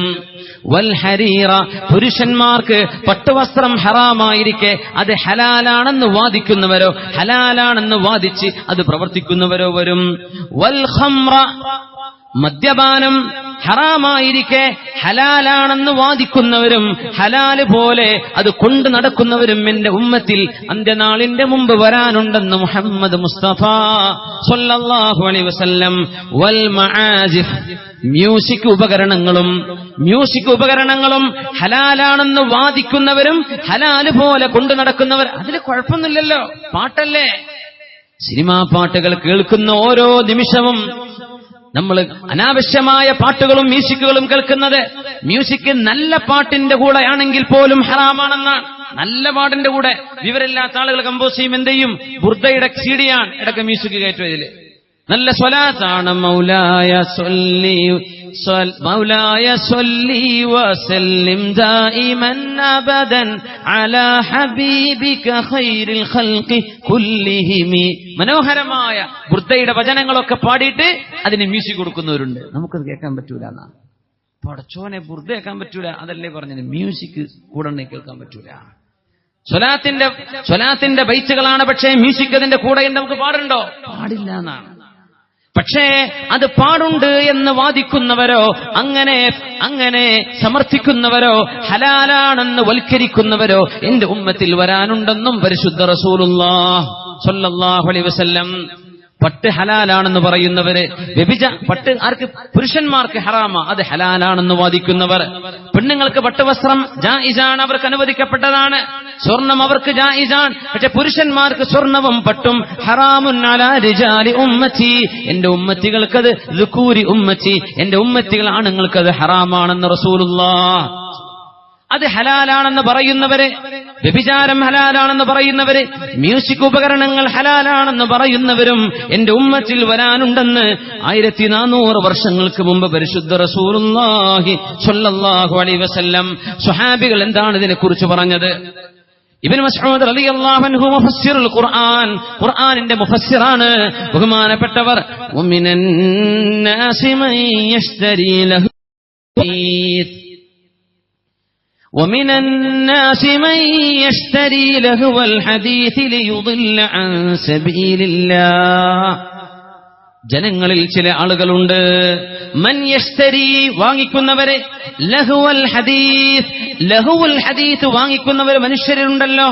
വൽ ഹരീറ, പുരുഷന്മാർക്ക് പട്ടുവസ്ത്രം ഹറാമായിരിക്കെ അത് ഹലാലാണെന്ന് വാദിക്കുന്നവരോ ഹലാലാണെന്ന് വാദിച്ച് അത് പ്രവർത്തിക്കുന്നവരോ വരും. വൽ ഖംറ, മദ്യപാനം ഹറാമായിരിക്കെ ഹലാലാണെന്ന് വാദിക്കുന്നവരും ഹലാല് പോലെ അത് കൊണ്ടു നടക്കുന്നവരും എന്റെ ഉമ്മത്തിൽ അന്ത്യനാളിന്റെ മുമ്പ് വരാനുണ്ടെന്ന് മുഹമ്മദ് മുസ്തഫ സ്വല്ലല്ലാഹു അലൈഹി വസല്ലം. വൽ മആസിഫ്, മ്യൂസിക് ഉപകരണങ്ങളും ഹലാലാണെന്ന് വാദിക്കുന്നവരും ഹലാല് പോലെ കൊണ്ടു നടക്കുന്നവർ. അതിൽ കുഴപ്പമൊന്നുമില്ലല്ലോ, പാട്ടല്ലേ. സിനിമാ പാട്ടുകൾ കേൾക്കുന്ന ഓരോ നിമിഷവും നമ്മൾ അനാവശ്യമായ പാട്ടുകളും മ്യൂസിക്കുകളും കേൾക്കുന്നത്, മ്യൂസിക് നല്ല പാട്ടിന്റെ കൂടെ ആണെങ്കിൽ പോലും ഹറാമാണെന്നാണ്. നല്ല പാട്ടിന്റെ കൂടെ വിവരമില്ലാത്ത ആളുകൾ കമ്പോസ് ചെയ്യും, എന്ത് ചെയ്യും, ബുർദയുടെ സീഡിയാണ് ഇടയ്ക്ക് മ്യൂസിക് കയറ്റും. ഇതില് നല്ല സ്വലാത്താണ്. മൗലായ സ്വല്ലി വസല്ലിം ദായിമൻ അബദൻ അലാ ഹബീബിക ഖൈറിൽ ഖൽഖി കുല്ലിഹിം. മനോഹരമായ ബുർദയുടെ വചനങ്ങളൊക്കെ പാടിയിട്ട് അതിന് മ്യൂസിക് കൊടുക്കുന്നവരുണ്ട്. നമുക്കത് കേൾക്കാൻ പറ്റൂല എന്നാണ്. പടച്ചോനെ, ബുർദ കേൾക്കാൻ പറ്റൂല, അതല്ലേ പറഞ്ഞത്. മ്യൂസിക് കൂടെ കേൾക്കാൻ പറ്റൂല. സ്വലാത്തിന്റെ ബൈത്തുകളാണ്, പക്ഷേ മ്യൂസിക് അതിന്റെ കൂടെ നമുക്ക് പാടുണ്ടോ? പാടില്ല എന്നാണ്. പക്ഷേ അത് പാടുണ്ട് എന്ന് വാദിക്കുന്നവരോ അങ്ങനെ സമർത്ഥിക്കുന്നവരോ ഹലാലാണെന്ന് വൽക്കരിക്കുന്നവരോ എന്റെ ഉമ്മത്തിൽ വരാനുണ്ടെന്നും പരിശുദ്ധ റസൂലുള്ളാഹി സ്വല്ലല്ലാഹു അലൈഹി വസല്ലം. പട്ട് ഹലാലാണെന്ന് പറയുന്നവര്, പട്ട് ആർക്ക്? പുരുഷന്മാർക്ക് ഹറാമ, അത് ഹലാലാണെന്ന് വാദിക്കുന്നവർ. പെണ്ണുങ്ങൾക്ക് പട്ടുവസ്ത്രം ജായിസാണ്, അവർക്ക് അനുവദിക്കപ്പെട്ടതാണ്. സ്വർണം അവർക്ക് ജായിസാണ്, പക്ഷെ പുരുഷന്മാർക്ക് സ്വർണവും പട്ടും ഹറാമുൻ അലാ റിജാലി ഉമ്മത്തി, എന്റെ ഉമ്മത്തികൾക്കത് ദുകൂരി ഉമ്മത്തി, എന്റെ ഉമ്മത്തികൾ ആണുങ്ങൾക്കത് ഹറാമാണെന്ന് റസൂലുള്ളാഹ്. അത് ഹലാലാണെന്ന് പറയുന്നവര്, വ്യഭിചാരം ഹലാലാണെന്ന് പറയുന്നവര്, മ്യൂസിക് ഉപകരണങ്ങൾ ഹലാലാണെന്ന് പറയുന്നവരും എന്റെ ഉമ്മത്തിൽ വരാനുണ്ടെന്ന് 1400 വർഷങ്ങൾക്ക് മുമ്പ് പരിശുദ്ധ റസൂലുള്ളാഹി സ്വല്ലല്ലാഹു അലൈഹി വസല്ലം. സ്വഹാബികൾ എന്താണ് ഇതിനെക്കുറിച്ച് പറഞ്ഞത്? ഇബ്നു മസ്ഊദ് റളിയല്ലാഹു അൻഹു മുഫസ്സിറുൽ ഖുർആൻ, ഖുർആനിന്റെ മുഫസ്സിറാണ് ബഹുമാനപ്പെട്ടവർ. വമിനൻ നാസി മൻ യശ്തരി ലഹു ومن الناس من يشتري لهو الحديث ليضل عن سبيل الله. ജനങ്ങളിൽ ചില ആളുകളുണ്ട്, മൻ യശ്തരി, വാങ്ങിക്കുന്നവരെ, ലഹുവൽ ഹദീസ് വാങ്ങിക്കുന്നവർ മനുഷ്യരുണ്ടല്ലോ,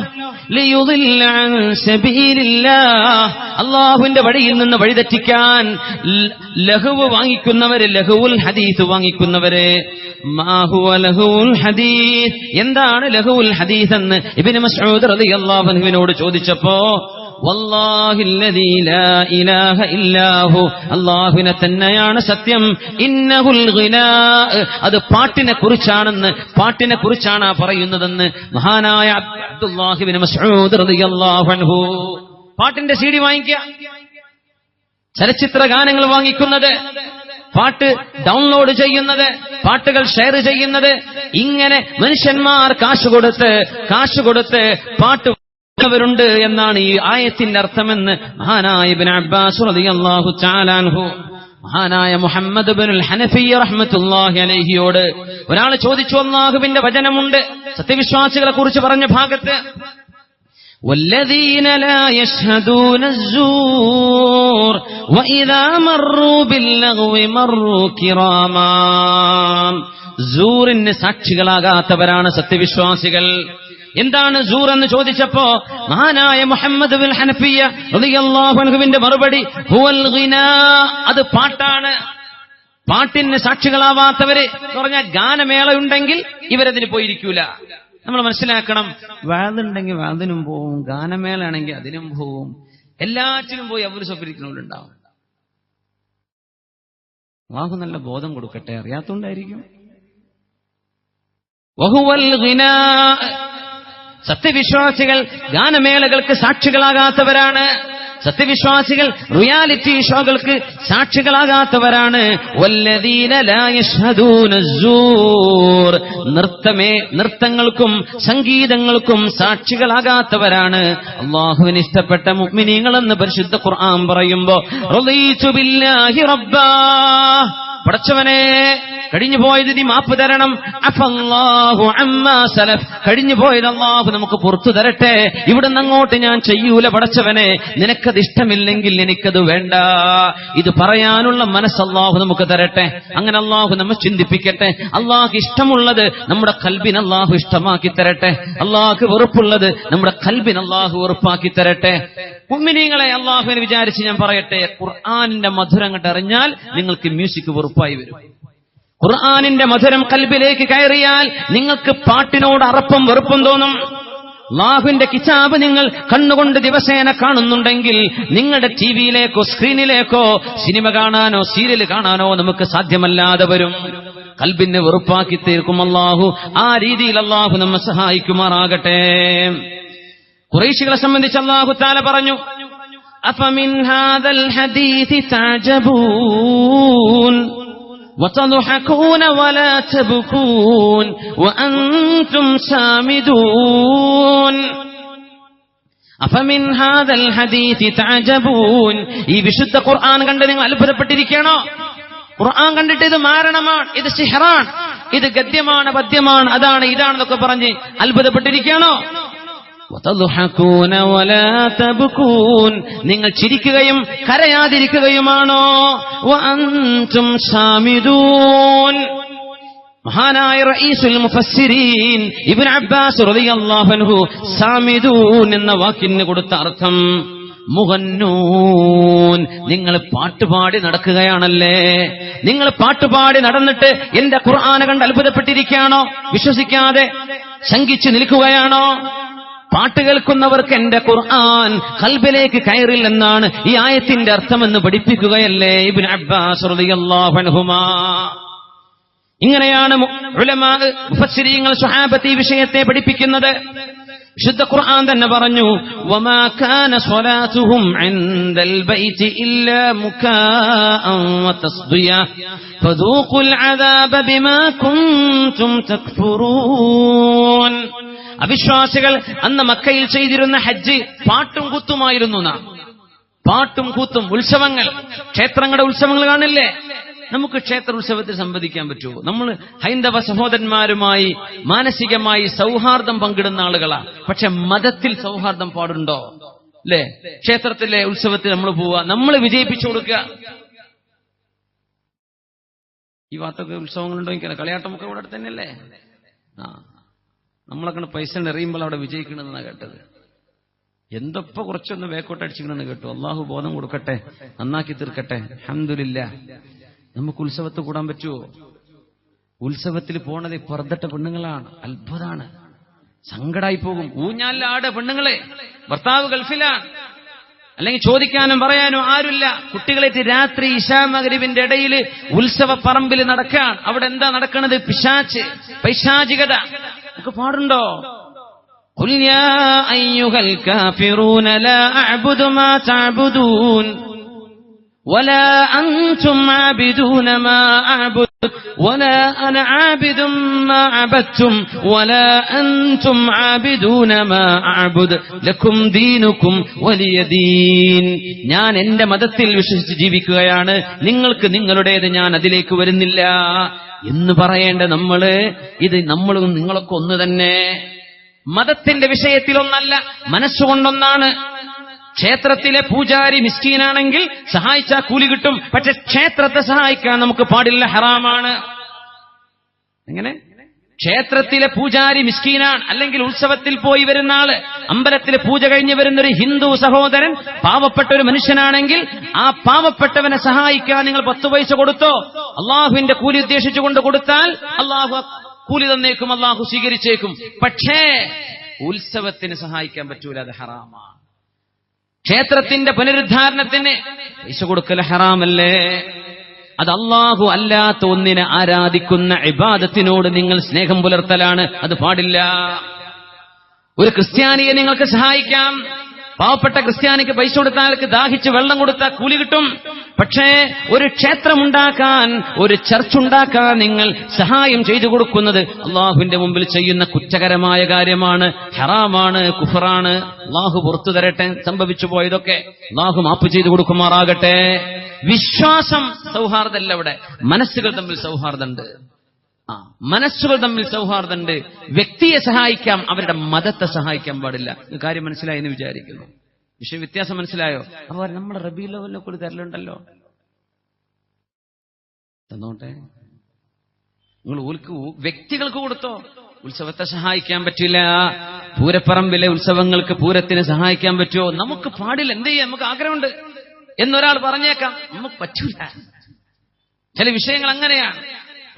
ലിയുദില്ല അൻ സബീലില്ലാഹ്, അല്ലാഹുവിന്റെ വഴിയിൽ നിന്ന് വഴിതെറ്റിക്കാൻ ലഹുവ് വാങ്ങിക്കുന്നവര്, ലഹുവുൽ ഹദീസ് വാങ്ങിക്കുന്നവര്. മാ ഹുവ ലഹുവുൽ ഹദീസ്, എന്താണ് ലഹുവുൽ ഹദീസ് എന്ന് ഇബ്നു മസ്ഊദ് റളിയല്ലാഹു അൻഹുവിനോട് ചോദിച്ചപ്പോ, വല്ലാഹില്ലദീ ലാ ഇലാഹ ഇല്ലാഹു, അല്ലാഹുവിനെ തന്നെയാണ് സത്യം, ഇന്നഹുൽ ഗിനാ, അത് പാട്ടിനെ കുറിച്ചാണ് പറയുന്നതെന്ന് മഹാനായ അബ്ദുല്ലാഹി ഇബ്നു മസ്ഊദ് റളിയല്ലാഹു അൻഹു. പാട്ടിന്റെ CD വാങ്ങിക്കുക, ചലച്ചിത്ര ഗാനങ്ങൾ വാങ്ങിക്കുന്നത്, പാട്ട് ഡൗൺലോഡ് ചെയ്യുന്നത്, പാട്ടുകൾ ഷെയർ ചെയ്യുന്നത്, ഇങ്ങനെ മനുഷ്യന്മാർ കാശ് കൊടുത്ത് പാട്ട് വരുണ്ട് എന്നാണ് ഈ ആയത്തിന്റെ അർത്ഥമെന്ന് മഹാനായ ഇബ്നു അബ്ബാസ് റളിയല്ലാഹു തആല അൻഹു, മഹാനായ മുഹമ്മദ് ഇബ്നുൽ ഹനഫിയ്യ റഹ്മത്തുള്ളാഹി അലൈഹിയോട് ഒരാൾ ചോദിച്ചു. അല്ലാഹുവിന്റെ വചനമുണ്ട് സത്യവിശ്വാസികളെ കുറിച്ച് പറഞ്ഞ ഭാഗത്ത്, വല്ലദീന ലാ യശ്ഹദൂന അസ്സൂർ വഇദാ മർറൂ ബില്ലഗ്വി മർറൂ കിറാമാ. സൂറിന് സാക്ഷികളാകാത്തവരാണ് സത്യവിശ്വാസികൾ. എന്താണ് സൂർ എന്ന് ചോദിച്ചപ്പോ മഹാനായ മുഹമ്മദ് ഇബ്നുൽ ഹനഫിയ്യ റളിയല്ലാഹു അൻഹുവിന്റെ മറുപടി, ഹുവൽ ഗിനാ, അത് പാട്ടാണ്. പാട്ടിന് സാക്ഷികളാവാത്തവര് എന്ന് പറഞ്ഞാൽ ഗാനമേളയുണ്ടെങ്കിൽ ഇവരതിന് പോയിരിക്കൂല. നമ്മൾ മനസ്സിലാക്കണം, വാദുണ്ടെങ്കിൽ വാദിനും പോവും, ഗാനമേള ആണെങ്കിൽ അതിനും പോവും, എല്ലാറ്റിനും പോയി അവർ സ്വപ്നിക്കുന്നവരുണ്ടാവും. അല്ലാഹു നല്ല ബോധം കൊടുക്കട്ടെ, അറിയാത്തോണ്ടായിരിക്കും. വഹുവൽ ഗിനാ, സത്യവിശ്വാസികൾ ഗാനമേളകൾക്ക് സാക്ഷികളാകാത്തവരാണ്. സത്യവിശ്വാസികൾ റിയാലിറ്റി ഷോകൾക്ക് സാക്ഷികളാകാത്തവരാണ്. വല്ലദീന ലാ യശ്ഹദൂന അസ്സൂർ, നൃത്തങ്ങൾക്കും സംഗീതങ്ങൾക്കും സാക്ഷികളാകാത്തവരാണ്. അല്ലാഹുവിന് ഇഷ്ടപ്പെട്ട മുഅ്മിനീങ്ങളെന്ന് പരിശുദ്ധ ഖുർആൻ പറയുമ്പോ റളീതു ബില്ലാഹി റബ്ബാ, പടച്ചവനെ കഴിഞ്ഞു പോയത് നീ മാപ്പ് തരണം. അഫല്ലാഹു അമ്മാ സലഫ്, കഴിഞ്ഞു പോയത് അല്ലാഹു നമുക്ക് പുറത്തു തരട്ടെ. ഇവിടുന്ന് അങ്ങോട്ട് ഞാൻ ചെയ്യൂല പടച്ചവനെ, നിനക്കത് ഇഷ്ടമില്ലെങ്കിൽ എനിക്കത് വേണ്ട. ഇത് പറയാനുള്ള മനസ്സ് അല്ലാഹു നമുക്ക് തരട്ടെ. അങ്ങനെ അല്ലാഹു നമ്മെ ചിന്തിപ്പിക്കട്ടെ. അല്ലാഹു ഇഷ്ടമുള്ളത് നമ്മുടെ ഖൽബിന് അല്ലാഹു ഇഷ്ടമാക്കി തരട്ടെ. അല്ലാഹു വെറുപ്പുള്ളത് നമ്മുടെ ഖൽബിന് അല്ലാഹു വെറുപ്പാക്കി തരട്ടെ. മുഅ്മിനീങ്ങളെ, അല്ലാഹുവിനെ വിചാരിച്ച് ഞാൻ പറയട്ടെ, ഖുർആനിന്റെ മധുരം അങ്ങോട്ട് അറിഞ്ഞാൽ നിങ്ങൾക്ക് മ്യൂസിക് വെറുപ്പായി വരും. ഖുർആനിന്റെ മധുരം കൽബിലേക്ക് കയറിയാൽ നിങ്ങൾക്ക് പാട്ടിനോട് അറപ്പും വെറുപ്പും തോന്നും. അല്ലാഹുവിന്റെ കിതാബ് നിങ്ങൾ കണ്ണുകൊണ്ട് ദിവസേന കാണുന്നുണ്ടെങ്കിൽ നിങ്ങളുടെ ടിവിയിലേക്കോ സ്ക്രീനിലേക്കോ സിനിമ കാണാനോ സീരിയൽ കാണാനോ നമുക്ക് സാധ്യമല്ലാതെ വരും. കൽബിനെ വെറുപ്പാക്കി തീർക്കും അല്ലാഹു. ആ രീതിയിൽ അല്ലാഹു നമ്മെ സഹായിക്കുമാറാകട്ടെ. ഖുറൈശികളെ സംബന്ധിച്ച് അല്ലാഹു തആല പറഞ്ഞു, അഫമിൻ ഹാദൽ ഹദീസി തഅജബൂൻ وتضحكون ولا تبكون وأنتم سامدون أفمن هذا الحديث تعجبون. ഈ വിശുദ്ധ ഖുർആൻ കണ്ട് നിങ്ങൾ അത്ഭുതപ്പെട്ടിരിക്കുകയാണോ? ഖുർആൻ കണ്ടിട്ട് ഇത് മാരണമാണ്, ഇത് സിഹ്റാണ്, ഇത് ഗദ്യമാണ്, പദ്യമാണ്, അതാണ് ഇതാണെന്നൊക്കെ പറഞ്ഞ് അത്ഭുതപ്പെട്ടിരിക്കുകയാണോ? വതദ്ഹകൂന വലാ തബ്കൂൻ, നിങ്ങൾ ചിരിക്കുകയും കരയാതിരിക്കുകയുമാണോ? വഅൻതും സാമിദൂൻ. മഹാനായ റഈസുൽ മുഫസ്സിരീൻ ഇബ്നു അബ്ബാസ് റളിയല്ലാഹു അൻഹു സാമിദൂൻ എന്ന വാക്കിന് കൊടുത്ത അർത്ഥം മുഗന്നൂൻ, നിങ്ങൾ പാട്ടുപാടി നടക്കുകയാണല്ലേ. നിങ്ങൾ പാട്ടുപാടി നടന്നിട്ട് എന്റെ ഖുർആനെ കണ്ട് അത്ഭുതപ്പെട്ടിരിക്കുകയാണോ? വിശ്വസിക്കാതെ ശങ്കിച്ചു നിൽക്കുകയാണോ? പാട്ട് കേൾക്കുന്നവർക്ക് എന്റെ ഖുർആൻ ഖൽബിലേക്ക് കയറില്ലെന്നാണ് ഈ ആയത്തിന്റെ അർത്ഥമെന്ന് പഠിപ്പിക്കുകയല്ലേ ഇബ്നു അബ്ബാസ് റളിയല്ലാഹു അൻഹുമാ. ഇങ്ങനെയാണ് ഉലമാ മുഫസ്സിരീങ്ങൾ സ്വഹാബത്ത് ഈ വിഷയത്തെ പഠിപ്പിക്കുന്നത്. വിശുദ്ധ ഖുർആൻ തന്നെ പറഞ്ഞു, വമാ കാന സ്വലാത്തുഹും ഇൻദൽ ബൈതി ഇല്ലാ മുകാഅൻ വതസ്ദിയ ഫദൂഖുൽ അദാബ ബിമാ കുൻതും തക്ഫുറൂൻ. അവിശ്വാസികൾ അന്ന് മക്കയിൽ ചെയ്തിരുന്ന ഹജ്ജ് പാട്ടും കൂത്തുമായിരുന്നു. പാട്ടും കൂത്തും, ഉത്സവങ്ങൾ, ക്ഷേത്രങ്ങളുടെ ഉത്സവങ്ങൾ കാണില്ലേ? നമുക്ക് ക്ഷേത്ര ഉത്സവത്തിൽ സംവദിക്കാൻ പറ്റുമോ? നമ്മൾ ഹൈന്ദവ സഹോദരന്മാരുമായി മാനസികമായി സൗഹാർദ്ദം പങ്കിടുന്ന ആളുകളാ. പക്ഷെ മതത്തിൽ സൗഹാർദ്ദം പാടുണ്ടോ? അല്ലേ? ക്ഷേത്രത്തിലെ ഉത്സവത്തിൽ നമ്മൾ പോവുക, നമ്മൾ വിജയിപ്പിച്ചു കൊടുക്കുക. ഈ ഭാഗത്തൊക്കെ ഉത്സവങ്ങളുണ്ടോ? എനിക്ക് കളിയാട്ടമൊക്കെ ഇവിടെ അടുത്ത് തന്നെയല്ലേ? നമ്മളൊക്കെ പൈസ എറിയുമ്പോൾ അവിടെ വിജയിക്കണമെന്നാണ് കേട്ടത്. എന്തൊക്കെ കുറച്ചൊന്ന് വേക്കോട്ട് അടിച്ചിക്കണമെന്ന് കേട്ടു. അള്ളാഹു ബോധം കൊടുക്കട്ടെ, നന്നാക്കി തീർക്കട്ടെ. അൽഹംദുലില്ലാഹ്. നമുക്ക് ഉത്സവത്തിൽ കൂടാൻ പറ്റുമോ? ഉത്സവത്തിൽ പോണത് പർദ്ദട്ട പെണ്ണുങ്ങളാണ്. അത്ഭുതമാണ്, സങ്കടായി പോകും. ഊഞ്ഞാലിലാട് പെണ്ണുങ്ങളെ, ഭർത്താവ് ഗൾഫിലാണ്, അല്ലെങ്കിൽ ചോദിക്കാനും പറയാനും ആരുമില്ല. കുട്ടികളേറ്റ് രാത്രി ഇശാ മഗ്രിബിന്റെ ഇടയിൽ ഉത്സവ പറമ്പിൽ നടക്കാൻ. അവിടെ എന്താ നടക്കുന്നത്? പിശാച്, പൈശാചികത. നമുക്ക് പാടുണ്ടോ? ഖുൽ യാ അയ്യുഹൽ കാഫിറൂന ലാ അഅ്ബുദു മാ തഅ്ബുദൂൻ വലാ അൻതും ആബിദൂന മാ അഅ്ബുദു വലാ അന ആബിദും മാ അബദ്തും വലാ അൻതും ആബിദൂന മാ അഅ്ബുദു ലക്കും ദീനുക്കും വലിയ ദീൻ. ഞാൻ എന്റെ മതത്തിൽ വിശ്വസിച്ച് ജീവിക്കുകയാണ്, നിങ്ങൾക്ക് നിങ്ങളുടേത്, ഞാൻ അതിലേക്ക് വരുന്നില്ല എന്ന് പറയേണ്ട നമ്മളും നിങ്ങളൊക്കെ ഒന്ന് തന്നെ. മതത്തിന്റെ വിഷയത്തിൽ ഒന്നല്ല, മനസ്സുകൊണ്ടൊന്നാണ്. ക്ഷേത്രത്തിലെ പൂജാരി മിസ്കീനാണെങ്കിൽ സഹായിച്ചാൽ കൂലി കിട്ടും. പക്ഷെ ക്ഷേത്രത്തെ സഹായിക്കാൻ നമുക്ക് പാടില്ല, ഹറാമാണ്. എങ്ങനെ? ക്ഷേത്രത്തിലെ പൂജാരി മിസ്കീനാണ്, അല്ലെങ്കിൽ ഉത്സവത്തിൽ പോയി വരുന്ന ആള്, അമ്പലത്തിലെ പൂജ കഴിഞ്ഞ് വരുന്നൊരു ഹിന്ദു സഹോദരൻ പാവപ്പെട്ട ഒരു മനുഷ്യനാണെങ്കിൽ ആ പാവപ്പെട്ടവനെ സഹായിക്കാൻ നിങ്ങൾ 10 പൈസ കൊടുത്തോ, അള്ളാഹുവിന്റെ കൂലി ഉദ്ദേശിച്ചുകൊണ്ട് കൊടുത്താൽ അള്ളാഹു കൂലി തന്നേക്കും, അള്ളാഹു സ്വീകരിച്ചേക്കും. പക്ഷേ ഉത്സവത്തിന് സഹായിക്കാൻ പറ്റൂല, അത് ഹറാമാണ്. ക്ഷേത്രത്തിന്റെ പുനരുദ്ധാരണത്തിന് പൈസ കൊടുക്കൽ ഹറാമല്ലേ? അത് അല്ലാഹു അല്ലാത്ത ഒന്നിനെ ആരാധിക്കുന്ന ഇബാദത്തിനോട് നിങ്ങൾ സ്നേഹം പുലർത്തലാണ്, അത് പാടില്ല. ഒരു ക്രിസ്ത്യാനിയെ നിങ്ങൾക്ക് സഹായിക്കാം. പാവപ്പെട്ട ക്രിസ്ത്യാനിക്ക് പൈസ കൊടുത്താൽ ദാഹിച്ച് വെള്ളം കൊടുത്താൽ കൂലി കിട്ടും. പക്ഷേ ഒരു ക്ഷേത്രമുണ്ടാക്കാൻ, ഒരു ചർച്ചുണ്ടാക്കാൻ നിങ്ങൾ സഹായം ചെയ്തു കൊടുക്കുന്നത് അള്ളാഹുവിന്റെ മുമ്പിൽ ചെയ്യുന്ന കുറ്റകരമായ കാര്യമാണ്, ഹറാമാണ്, കുഫറാണ്. അള്ളാഹു പുറത്തു തരട്ടെ സംഭവിച്ചു പോയതൊക്കെ. അള്ളാഹു മാപ്പ് ചെയ്തു കൊടുക്കുമാറാകട്ടെ. വിശ്വാസം സൗഹാർദ്ദമല്ല, ഇവിടെ മനസ്സുകൾ തമ്മിൽ സൗഹാർദ്ദമുണ്ട്. മനസ്സുകൾ തമ്മിൽ സൗഹാർദ്ദമുണ്ട്. വ്യക്തിയെ സഹായിക്കാം, അവരുടെ മതത്തെ സഹായിക്കാൻ പാടില്ല. കാര്യം മനസ്സിലായി എന്ന് വിചാരിക്കുന്നു. വിഷയ വ്യത്യാസം മനസ്സിലായോ? അവർ നമ്മുടെ റബീഉൽ അവ്വലിനെ കൂടി തരലുണ്ടല്ലോ, തന്നോട്ടെ. നിങ്ങൾ വ്യക്തികൾക്ക് കൊടുത്തോ. ഉത്സവത്തെ സഹായിക്കാൻ പറ്റില്ല. പൂരപ്പറമ്പിലെ ഉത്സവങ്ങൾക്ക്, പൂരത്തിന് സഹായിക്കാൻ പറ്റുമോ? നമുക്ക് പാടില്ല. എന്ത് ചെയ്യാം? നമുക്ക് ആഗ്രഹമുണ്ട് എന്നൊരാൾ പറഞ്ഞേക്കാം, നമുക്ക് പറ്റൂല. ചില വിഷയങ്ങൾ അങ്ങനെയാണ്.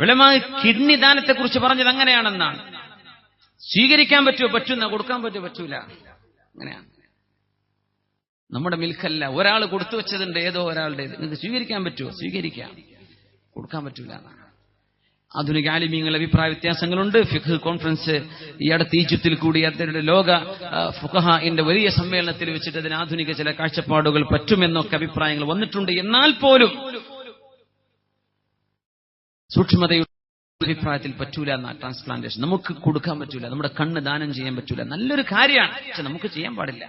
വെളിമായി കിഡ്നി ദാനത്തെ കുറിച്ച് പറഞ്ഞത് അങ്ങനെയാണെന്നാണ്. സ്വീകരിക്കാൻ പറ്റുമോ? പറ്റുന്ന. കൊടുക്കാൻ പറ്റുമോ? പറ്റൂല. അങ്ങനെയാണ്. നമ്മുടെ മിൽക്കല്ല, ഒരാൾ കൊടുത്തു വെച്ചതുണ്ട്, ഏതോ ഒരാളുടെ. നിങ്ങൾക്ക് സ്വീകരിക്കാൻ പറ്റുമോ? സ്വീകരിക്കാം. കൊടുക്കാൻ പറ്റൂല എന്നാണ്. ആധുനിക ആലിമീങ്ങളുടെ അഭിപ്രായ വ്യത്യാസങ്ങളുണ്ട്. ഫിഖ് കോൺഫറൻസ് ഈ അടുത്ത് ഈജിപ്തിൽ കൂടി അതിന്റെ ലോക ഫുഖഹാഇന്റെ വലിയ സമ്മേളനത്തിൽ വെച്ചിട്ട് അതിന് ആധുനിക ചില കാഴ്ചപ്പാടുകൾ പറ്റുമെന്നൊക്കെ അഭിപ്രായങ്ങൾ വന്നിട്ടുണ്ട്. എന്നാൽ പോലും സൂക്ഷ്മതയുടെ അഭിപ്രായത്തിൽ പറ്റൂല എന്നാ ട്രാൻസ്പ്ലാന്റേഷൻ. നമുക്ക് കൊടുക്കാൻ പറ്റൂല, നമ്മുടെ കണ്ണ് ദാനം ചെയ്യാൻ പറ്റൂല. നല്ലൊരു കാര്യമാണ്, പക്ഷെ നമുക്ക് ചെയ്യാൻ പാടില്ല.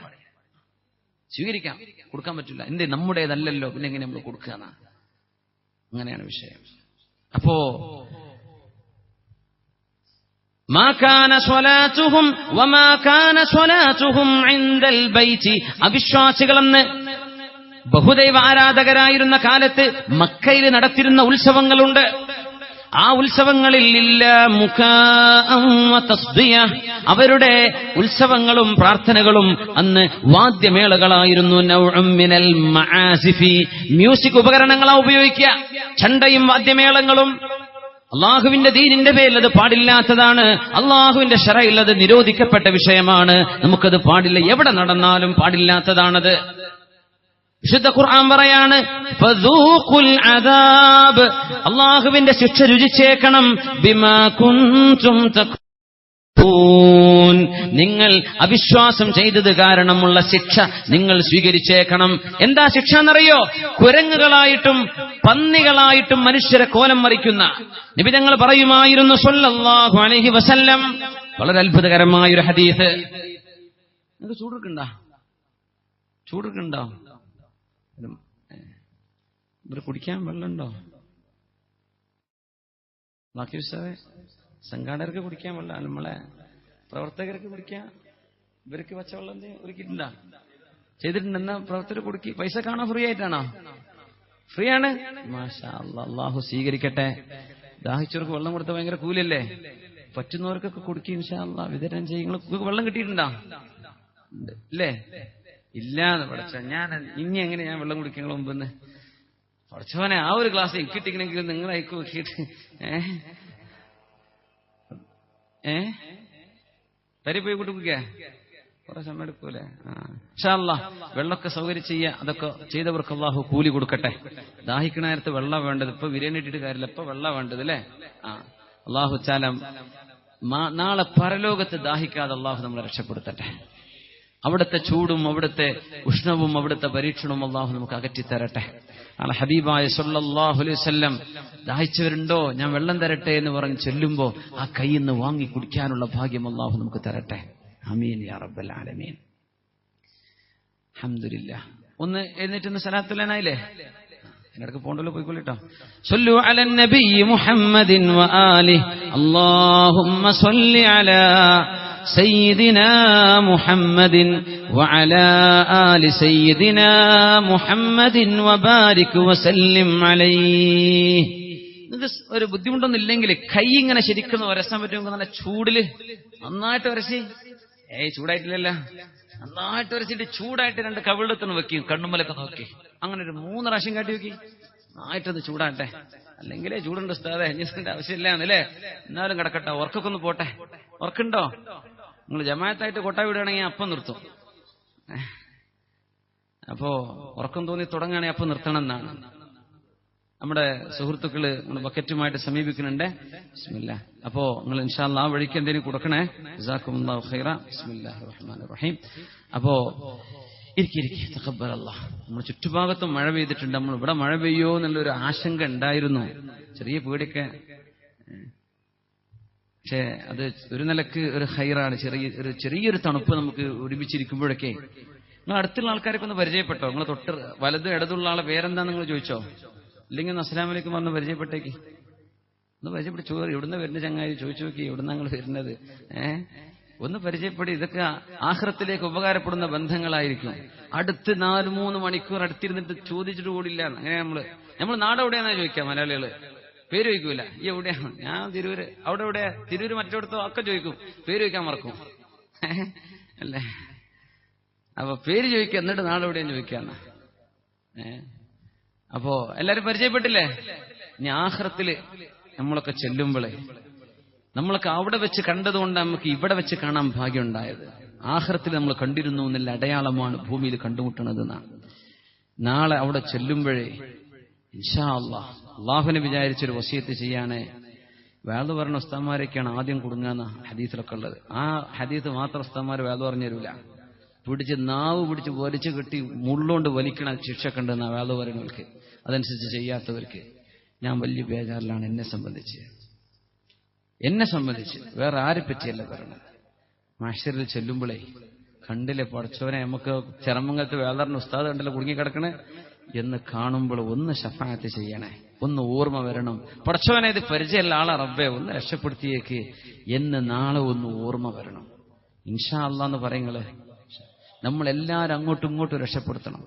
സ്വീകരിക്കാം, കൊടുക്കാൻ പറ്റില്ല. എന്തേ? നമ്മുടേതല്ലല്ലോ, പിന്നെ എങ്ങനെ നമ്മൾ കൊടുക്കുക? അങ്ങനെയാണ് വിഷയം. അപ്പോ അവിശ്വാസികളെന്ന് ബഹുദൈവ ആരാധകരായിരുന്ന കാലത്ത് മക്കയിൽ നടത്തിയിരുന്ന ഉത്സവങ്ങളുണ്ട്. ആ ഉത്സവങ്ങളിൽ അവരുടെ ഉത്സവങ്ങളും പ്രാർത്ഥനകളും അന്ന് വാദ്യമേളകളായിരുന്നു. മ്യൂസിക് ഉപകരണങ്ങളാ ഉപയോഗിക്കുക. ചണ്ടയും വാദ്യമേളങ്ങളും. അള്ളാഹുവിന്റെ ദീനിന്റെ പേരിൽ അത് പാടില്ലാത്തതാണ്. അള്ളാഹുവിന്റെ ശറയിൽ അത് നിരോധിക്കപ്പെട്ട വിഷയമാണ്. നമുക്കത് പാടില്ല. എവിടെ നടന്നാലും പാടില്ലാത്തതാണത്. വിശുദ്ധ ഖുർആൻ പറയാണ്, ഫദൂഖുൽ അദാബ്, അല്ലാഹുവിന്റെ ശിക്ഷ രുചിച്ചേക്കണം. ബിമാ കുൻതും തഖൂൻ, നിങ്ങൾ അവിശ്വാസം ചെയ്തത് കാരണമുള്ള ശിക്ഷ നിങ്ങൾ സ്വീകരിച്ചേക്കണം. എന്താ ശിക്ഷ എന്നറിയോ? കുരങ്ങുകളായിട്ടും പന്നികളായിട്ടും മനുഷ്യരെ കോലം മറിക്കുന്ന നബി തങ്ങൾ പറയുമായിരുന്നു സ്വല്ലല്ലാഹു അലൈഹി വസല്ലം. വളരെ അത്ഭുതകരമായ ഒരു ഹദീസ്. നിങ്ങൾക്ക് ചൂടുണ്ടോ? ഇവർ കുടിക്കാൻ വെള്ളമുണ്ടോ? ബാക്കി സംഘാടകർക്ക് കുടിക്കാൻ വെള്ളം, നമ്മളെ പ്രവർത്തകർക്ക് കുടിക്കാൻ ഇവർക്ക് പച്ചവെള്ളം ഒരുക്കിയിട്ടുണ്ടോ? ചെയ്തിട്ടുണ്ടെന്നാ പ്രവർത്തകർ കുടിക്കി. പൈസ കാണോ? ഫ്രീ ആയിട്ടാണോ? ഫ്രീ ആണ്. മാഷാ അല്ലാഹ്, അല്ലാഹു സ്വീകരിക്കട്ടെ. ദാഹിച്ചവർക്ക് വെള്ളം കൊടുത്ത ഭയങ്കര കൂലല്ലേ? പറ്റുന്നവർക്കൊക്കെ കുടിക്കി ഇൻഷാ അല്ലാഹ് വിതരണം ചെയ്യും. നിങ്ങൾക്ക് വെള്ളം കിട്ടിയിട്ടുണ്ടോ? ഇല്ലേ? ഇല്ലാന്ന് പഠിച്ച ഞാൻ ഇനി എങ്ങനെ ഞാൻ വെള്ളം കുടിക്കാൻ മുമ്പെന്ന് പഠിച്ചവനെ ആ ഒരു ഗ്ലാസ് കിട്ടിക്കണമെങ്കിൽ നിങ്ങൾ അയക്കു നോക്കിയിട്ട് തരി പോയി കുടിക്കുക. കുറെ സമയം എടുക്കൂലേ? ഇൻഷാ അല്ലാഹ് വെള്ളമൊക്കെ സൗകര്യം ചെയ്യുക. അതൊക്കെ ചെയ്തവർക്ക് അല്ലാഹു കൂലി കൊടുക്കട്ടെ. ദാഹിക്കണ നേരത്ത് വെള്ളം വേണ്ടത്. ഇപ്പൊ വിരേണി ഇട്ടിട്ട് കാര്യമില്ല, ഇപ്പൊ വെള്ളം വേണ്ടത് അല്ലേ? അല്ലാഹു ചാലം നാളെ പരലോകത്ത് ദാഹിക്കാതെ അല്ലാഹു നമ്മളെ രക്ഷപ്പെടുത്തട്ടെ. അവിടുത്തെ ചൂടും അവിടുത്തെ ഉഷ്ണവും അവിടുത്തെ പരീക്ഷണവും അല്ലാഹു നമുക്ക് അകറ്റിത്തരട്ടെ. ഹബീബായ സല്ലല്ലാഹു അലൈഹി വസല്ലം ദാഹിച്ചവരുണ്ടോ ഞാൻ വെള്ളം തരട്ടെ എന്ന് പറഞ്ഞ് ചെല്ലുമ്പോ ആ കയ്യിൽ നിന്ന് വാങ്ങി കുടിക്കാനുള്ള ഭാഗ്യം അല്ലാഹു നമുക്ക് തരട്ടെ. ആമീൻ യാ റബ്ബൽ ആലമീൻ. അൽഹംദുലില്ലാഹ്. ഒന്ന് എഴുന്നേറ്റ് സലാത്തുല്ലാനായില്ലേ? ഇടക്ക് പോണ്ടല്ലോ, പോയിക്കൊള്ളിട്ടോ. സല്ലു അലൻ നബി മുഹമ്മദിൻ വ ആലിഹി അല്ലാഹുമ്മ സല്ലി അലാ സയ്യിദിനാ മുഹമ്മദിൻ വഅലാ ആലി സയ്യിദിനാ മുഹമ്മദിൻ വബാരിക് വസല്ലിം അലൈഹി. നിങ്ങൾക്ക് ഒരു ബുദ്ധിമുട്ടൊന്നും ഇല്ലെങ്കിൽ കൈ ഇങ്ങനെ ശരിക്കും ഉരസാൻ പറ്റുമെങ്കിൽ നല്ല ചൂടില് നന്നായിട്ട് ഉരച്ചി. ചൂടായിട്ടില്ലല്ലോ, നന്നായിട്ട് ഉരച്ചിട്ട് ചൂടായിട്ട് രണ്ട് കവിളത്തൊന്ന് വെക്കി, കണ്ണുമ്മലൊക്കെ നോക്കി, അങ്ങനെ ഒരു 3 പ്രാവശ്യം കാട്ടി വെക്കി. നന്നായിട്ടത് ചൂടാട്ടെ. അല്ലെങ്കിലേ ചൂടുണ്ട് ഉസ്താദേ, അന്വേഷണത്തിന്റെ ആവശ്യമില്ലാന്നല്ലേ. എന്നാലും കിടക്കട്ടെ, ഉറക്കൊക്കെ ഒന്ന് പോട്ടെ. ഉറക്കുണ്ടോ? നിങ്ങൾ ജമാഅത്തായിട്ട് കൊട്ട വിടുകയാണെങ്കിൽ അപ്പം നിർത്തും. അപ്പോ ഉറക്കം തോന്നി തുടങ്ങുകയാണെങ്കിൽ അപ്പം നിർത്തണം എന്നാണ്. നമ്മുടെ സുഹൃത്തുക്കള് ബക്കറ്റുമായിട്ട് സമീപിക്കുന്നുണ്ട്. ബിസ്മില്ലാ. അപ്പോ നിങ്ങൾ ഇൻഷാ അല്ലാഹ് ആ വഴിക്ക് എന്തെങ്കിലും കൊടുക്കണേ. ജസാക്കുമുല്ലാഹു ഖൈറ. ബിസ്മില്ലാഹിർ റഹ്മാനിർ റഹീം. അപ്പോ ഇരിക്കി തഖബ്ബലല്ലാഹ്. നമ്മുടെ ചുറ്റുഭാഗത്തും മഴ പെയ്തിട്ടുണ്ട്. നമ്മൾ ഇവിടെ മഴ പെയ്യോ എന്നുള്ളൊരു ആശങ്ക ഉണ്ടായിരുന്നു, ചെറിയ പേടിയൊക്കെ. പക്ഷെ അത് ഒരു നിലക്ക് ഒരു ഹൈറാണ്. ചെറിയൊരു തണുപ്പ് നമുക്ക് ഒരുമിച്ചിരിക്കുമ്പോഴൊക്കെ. നിങ്ങൾ അടുത്തുള്ള ആൾക്കാരൊക്കെ ഒന്ന് പരിചയപ്പെട്ടോ? നിങ്ങൾ തൊട്ട് വലത് ഇടതുള്ള ആളെ പേരെന്താ നിങ്ങൾ ചോദിച്ചോ? ഇല്ലെങ്കിൽ അസ്സലാമു അലൈക്കും പറഞ്ഞ് പരിചയപ്പെട്ടേക്ക്. ഒന്ന് പരിചയപ്പെട്ട് ചോറ് എവിടുന്ന വരുന്ന ചങ്ങായി ചോദിച്ചു നോക്കി, എവിടുന്ന നിങ്ങൾ വരുന്നത്? ഒന്ന് പരിചയപ്പെടി. ഇതൊക്കെ ആഖിറത്തിലേക്ക് ഉപകാരപ്പെടുന്ന ബന്ധങ്ങളായിരിക്കും. അടുത്ത് 4-3 മണിക്കൂർ അടുത്തിരുന്നിട്ട് ചോദിച്ചിട്ട് കൂടില്ല. അങ്ങനെ നമ്മൾ നാടെവിടെയാണെന്നാ ചോദിക്കാം. മലയാളികള് പേര് ചോദിക്കൂല. ഈ എവിടെയാണ്? ഞാൻ തിരൂര്. അവിടെ എവിടെയാ? തിരൂര് മറ്റോടത്തോ ഒക്കെ ചോദിക്കും. പേര് ചോദിക്കാൻ മറക്കും അല്ലേ? അപ്പൊ പേര് ചോദിക്കുക, എന്നിട്ട് നാടെവിടെയാന്ന് ചോദിക്കാന്ന്. അപ്പോ എല്ലാരും പരിചയപ്പെട്ടില്ലേ? ഇനി ആഖിറത്തില് നമ്മളൊക്കെ ചെല്ലുമ്പോഴേ, നമ്മളൊക്കെ അവിടെ വെച്ച് കണ്ടതുകൊണ്ട് നമുക്ക് ഇവിടെ വെച്ച് കാണാൻ ഭാഗ്യം ഉണ്ടായത്. ആഖിറത്തിൽ നമ്മൾ കണ്ടിരുന്നു എന്നുള്ള അടയാളമാണ് ഭൂമിയിൽ കണ്ടുമുട്ടണതെന്നാണ്. നാളെ അവിടെ ചെല്ലുമ്പോഴേ ഇൻഷാ അല്ലാഹ് അള്ളാഹുവിനെ വിചാരിച്ചൊരു വസിയത്ത് ചെയ്യാനേ വേദ പറഞ്ഞ ഉസ്താദ്മാരൊക്കെയാണ് ആദ്യം കുടുങ്ങാന്ന ഹദീസിലൊക്കെ ഉള്ളത്. ആ ഹദീസ് മാത്രം ഉസ്താദ്മാർ വേദ പറഞ്ഞു തരൂല. പിടിച്ച് നാവ് പിടിച്ച് വലിച്ചു കെട്ടി മുള്ളോണ്ട് വലിക്കണ ശിക്ഷയൊക്കെ ഉണ്ടെന്നാ വേദ പറയുന്നവർക്ക്. അതനുസരിച്ച് ചെയ്യാത്തവർക്ക് ഞാൻ വലിയ ബേജാറിലാണ്. എന്നെ സംബന്ധിച്ച് വേറെ ആരെ പറ്റിയല്ല പറയണത്. മഹ്ശറിൽ ചെല്ലുമ്പോഴേ കണ്ടില്ലേ പടച്ചോനെ, നമുക്ക് ചെറമംഗലത്ത് വേദറിന് ഉസ്താദ് കണ്ടല്ലോ കുടുങ്ങിക്കിടക്കണേ എന്ന് കാണുമ്പോൾ ഒന്ന് ശഫാഅത്ത് ചെയ്യണേ, ഒന്ന് ഓർമ്മ വരണം. പടച്ചോനെ ഇത് പരിചയമുള്ള ആളെ റബ്ബേ ഒന്ന് രക്ഷപ്പെടുത്തിയേക്ക് എന്ന് നാളെ ഒന്ന് ഓർമ്മ വരണം. ഇൻഷാ അല്ലാഹ് എന്ന് പറയുങ്ങള് നമ്മളെല്ലാരും അങ്ങോട്ടും ഇങ്ങോട്ടും രക്ഷപ്പെടുത്തണം.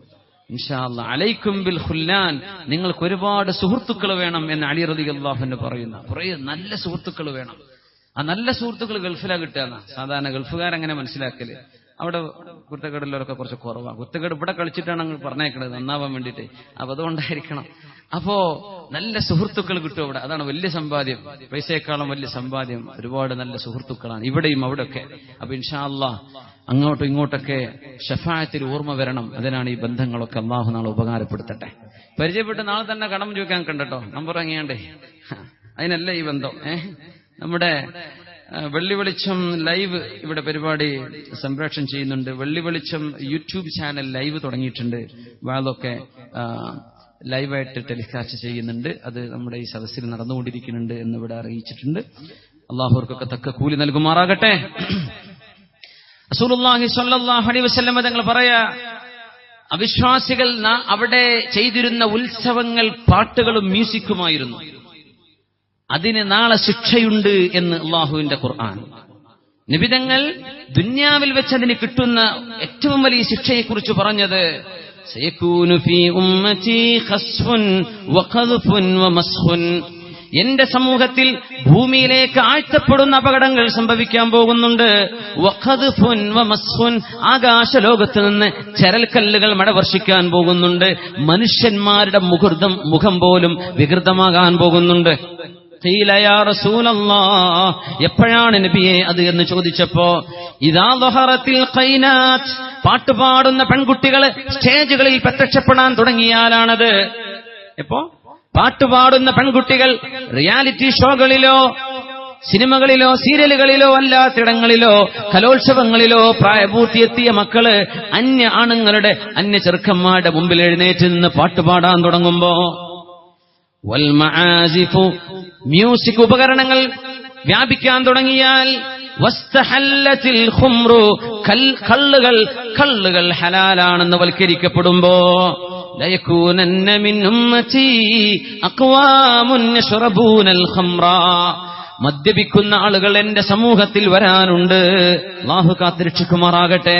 ഇൻഷാ അല്ലാഹ്. അലൈക്കും ബിൽ ഖുല്ലാൻ, നിങ്ങൾക്ക് ഒരുപാട് സുഹൃത്തുക്കൾ വേണം എന്ന് അലി റളിയല്ലാഹു അൻഹു പറയുന്ന കുറേ നല്ല സുഹൃത്തുക്കൾ വേണം. ആ നല്ല സുഹൃത്തുക്കൾ ഗൾഫിലാ കിട്ടുക. സാധാരണ ഗൾഫുകാരങ്ങനെ മനസ്സിലാക്കല്. അവിടെ കുത്തക്കേടുള്ളവരൊക്കെ കുറച്ച് കുറവാണ്. കുത്തക്കേട് ഇവിടെ കളിച്ചിട്ടാണ് അങ്ങ് പറഞ്ഞേക്കണത് നന്നാവാൻ വേണ്ടിയിട്ട്. അപ്പൊ അതുകൊണ്ടായിരിക്കണം. അപ്പോ നല്ല സുഹൃത്തുക്കൾ കിട്ടും അവിടെ. അതാണ് വലിയ സമ്പാദ്യം. പൈസയെക്കാളും വലിയ സമ്പാദ്യം ഒരുപാട് നല്ല സുഹൃത്തുക്കളാണ് ഇവിടെയും അവിടെയൊക്കെ. അപ്പൊ ഇൻഷാ അല്ലാഹ് അങ്ങോട്ടും ഇങ്ങോട്ടൊക്കെ ശഫാഅത്തിൽ ഓർമ്മ വരണം. അതിനാണ് ഈ ബന്ധങ്ങളൊക്കെ അല്ലാഹു നാളെ ഉപകാരപ്പെടുത്തട്ടെ. പരിചയപ്പെട്ട് നാളെ തന്നെ കടം ചോദിക്കാൻ കണ്ടോ, നമ്പർ വാങ്ങിയാണ്ടേ. അതിനല്ല ഈ ബന്ധം. നമ്മുടെ വെള്ളി വെളിച്ചം ലൈവ് ഇവിടെ പരിപാടി സംപ്രേഷണം ചെയ്യുന്നുണ്ട്. വെള്ളി വെളിച്ചം യൂട്യൂബ് ചാനൽ ലൈവ് തുടങ്ങിയിട്ടുണ്ട്. വാളൊക്കെ ലൈവായിട്ട് ടെലികാസ്റ്റ് ചെയ്യുന്നുണ്ട്. അത് നമ്മുടെ ഈ സദസ്സിൽ നടന്നുകൊണ്ടിരിക്കുന്നുണ്ട് എന്നിവിടെ അറിയിച്ചിട്ടുണ്ട്. അള്ളാഹുവർക്കൊക്കെ തക്ക കൂലി നൽകുമാറാകട്ടെ. റസൂലുള്ളാഹി സ്വല്ലല്ലാഹു അലൈഹി വസല്ലം തങ്ങൾ പറയാ, അവിശ്വാസികൾ അവിടെ ചെയ്തിരുന്ന ഉത്സവങ്ങൾ പാട്ടുകളും മ്യൂസിക്കുമായിരുന്നു. അതിന് നാളെ ശിക്ഷയുണ്ട് എന്ന് അള്ളാഹുവിന്റെ ഖുർആൻ. നിബിതങ്ങൾ ദുന്യാവിൽ വെച്ച് അതിന് കിട്ടുന്ന ഏറ്റവും വലിയ ശിക്ഷയെക്കുറിച്ച് പറഞ്ഞത് സയകൂനു ഫീ ഉമ്മതി ഖസ്ഫുൻ വഖദ്ഫുൻ വമസ്ഖുൻ, എന്റെ സമൂഹത്തിൽ ഭൂമിയിലേക്ക് ആഴ്ത്തപ്പെടുന്ന അപകടങ്ങൾ സംഭവിക്കാൻ പോകുന്നുണ്ട്. വഖദ്ഫുൻ വമസ്ഖുൻ, ആകാശലോകത്ത് നിന്ന് ചരൽക്കല്ലുകൾ മഴ വർഷിക്കാൻ പോകുന്നുണ്ട്. മനുഷ്യന്മാരുടെ മുഖം പോലും വികൃതമാകാൻ പോകുന്നുണ്ട്. എപ്പോഴാണ് നബിയെ അത് എന്ന് ചോദിച്ചപ്പോ, ഇദാ ദഹറത്തിൽ ഖൈനാത്ത്, പാട്ടുപാടുന്ന പെൺകുട്ടികൾ സ്റ്റേജുകളിൽ പ്രത്യക്ഷപ്പെടാൻ തുടങ്ങിയാലാണത്. എപ്പോ പാട്ടുപാടുന്ന പെൺകുട്ടികൾ റിയാലിറ്റി ഷോകളിലോ സിനിമകളിലോ സീരിയലുകളിലോ അല്ലാത്തിടങ്ങളിലോ കലോത്സവങ്ങളിലോ പ്രായപൂർത്തിയെത്തിയ മക്കള് അന്യ ആണുങ്ങളുടെ അന്യ ചെറുക്കന്മാരുടെ മുമ്പിൽ എഴുന്നേറ്റ് നിന്ന് പാട്ടുപാടാൻ തുടങ്ങുമ്പോ, വൽ മആസിഫു, മ്യൂസിക് ഉപകരണങ്ങൾ വ്യാപിക്കാൻ തുടങ്ങിയാൽ, വസ്തഹല്ലത്തിൽ ഖുംറു, കള്ളുകൾ ഹലാലാണെന്ന് വൽക്കരിക്കപ്പെടുമ്പോ, ലയകൂനന്ന മിൻ ഉമ്മതി അഖ്വാമുൻ യശ്റബൂനൽ ഖംറ, മദ്യപിക്കുന്ന ആളുകൾ എന്റെ സമൂഹത്തിൽ വരാനുണ്ട്. അല്ലാഹു കാത്തുരക്ഷിക്കുമാറാകട്ടെ.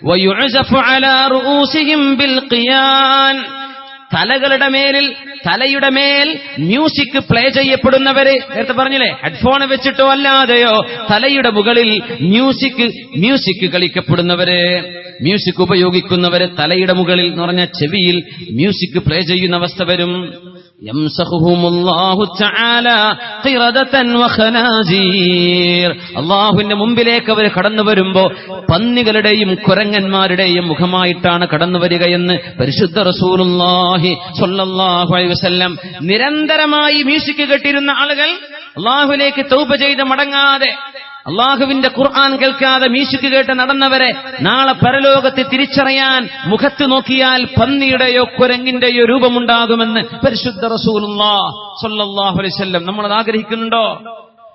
വയുഅസഫു അലാ റൂസിഹിം ബിൽ ഖിയാൻ, തലയുടെ മേൽ മ്യൂസിക് പ്ലേ ചെയ്യപ്പെടുന്നവര്, നേരത്തെ പറഞ്ഞില്ലേ, ഹെഡ്ഫോൺ വെച്ചിട്ടോ അല്ലാതെയോ തലയുടെ മുകളിൽ മ്യൂസിക് കളിക്കപ്പെടുന്നവര്, മ്യൂസിക് ഉപയോഗിക്കുന്നവര് തലയുടെ മുകളിൽ എന്ന് പറഞ്ഞ ചെവിയിൽ മ്യൂസിക് പ്ലേ ചെയ്യുന്ന അവസ്ഥ വരും. യംസഖുഹുമുല്ലാഹു തആല ഖിറദതൻ വഖനാസീർ. അല്ലാഹുവിന്റെ മുമ്പിലേക്ക് അവർ കടന്നു വരുമ്പോ പന്നികളുടെയും കുരങ്ങന്മാരുടെയും മുഖമായിട്ടാണ് കടന്നു വരികയെന്ന് പരിശുദ്ധ റസൂലുള്ളാഹി സ്വല്ലല്ലാഹു അലൈഹി വസല്ലം. നിരന്തരമായി മ്യൂസിക് കേട്ടിരുന്ന ആളുകൾ അല്ലാഹുവിലേക്ക് തൗബ ചെയ്ത് മടങ്ങാതെ, അള്ളാഹുവിന്റെ ഖുർആൻ കേൾക്കാതെ മ്യൂസിക് കേട്ട് നടന്നവരെ നാളെ പരലോകത്തെ തിരിച്ചറിയാൻ മുഖത്ത് നോക്കിയാൽ പന്നിയുടെയോ കുരങ്ങിന്റെയോ രൂപമുണ്ടാകുമെന്ന് പരിശുദ്ധ റസൂലുള്ളാഹി സ്വല്ലല്ലാഹു അലൈഹി വസല്ലം. നമ്മളത് ആഗ്രഹിക്കുന്നുണ്ടോ?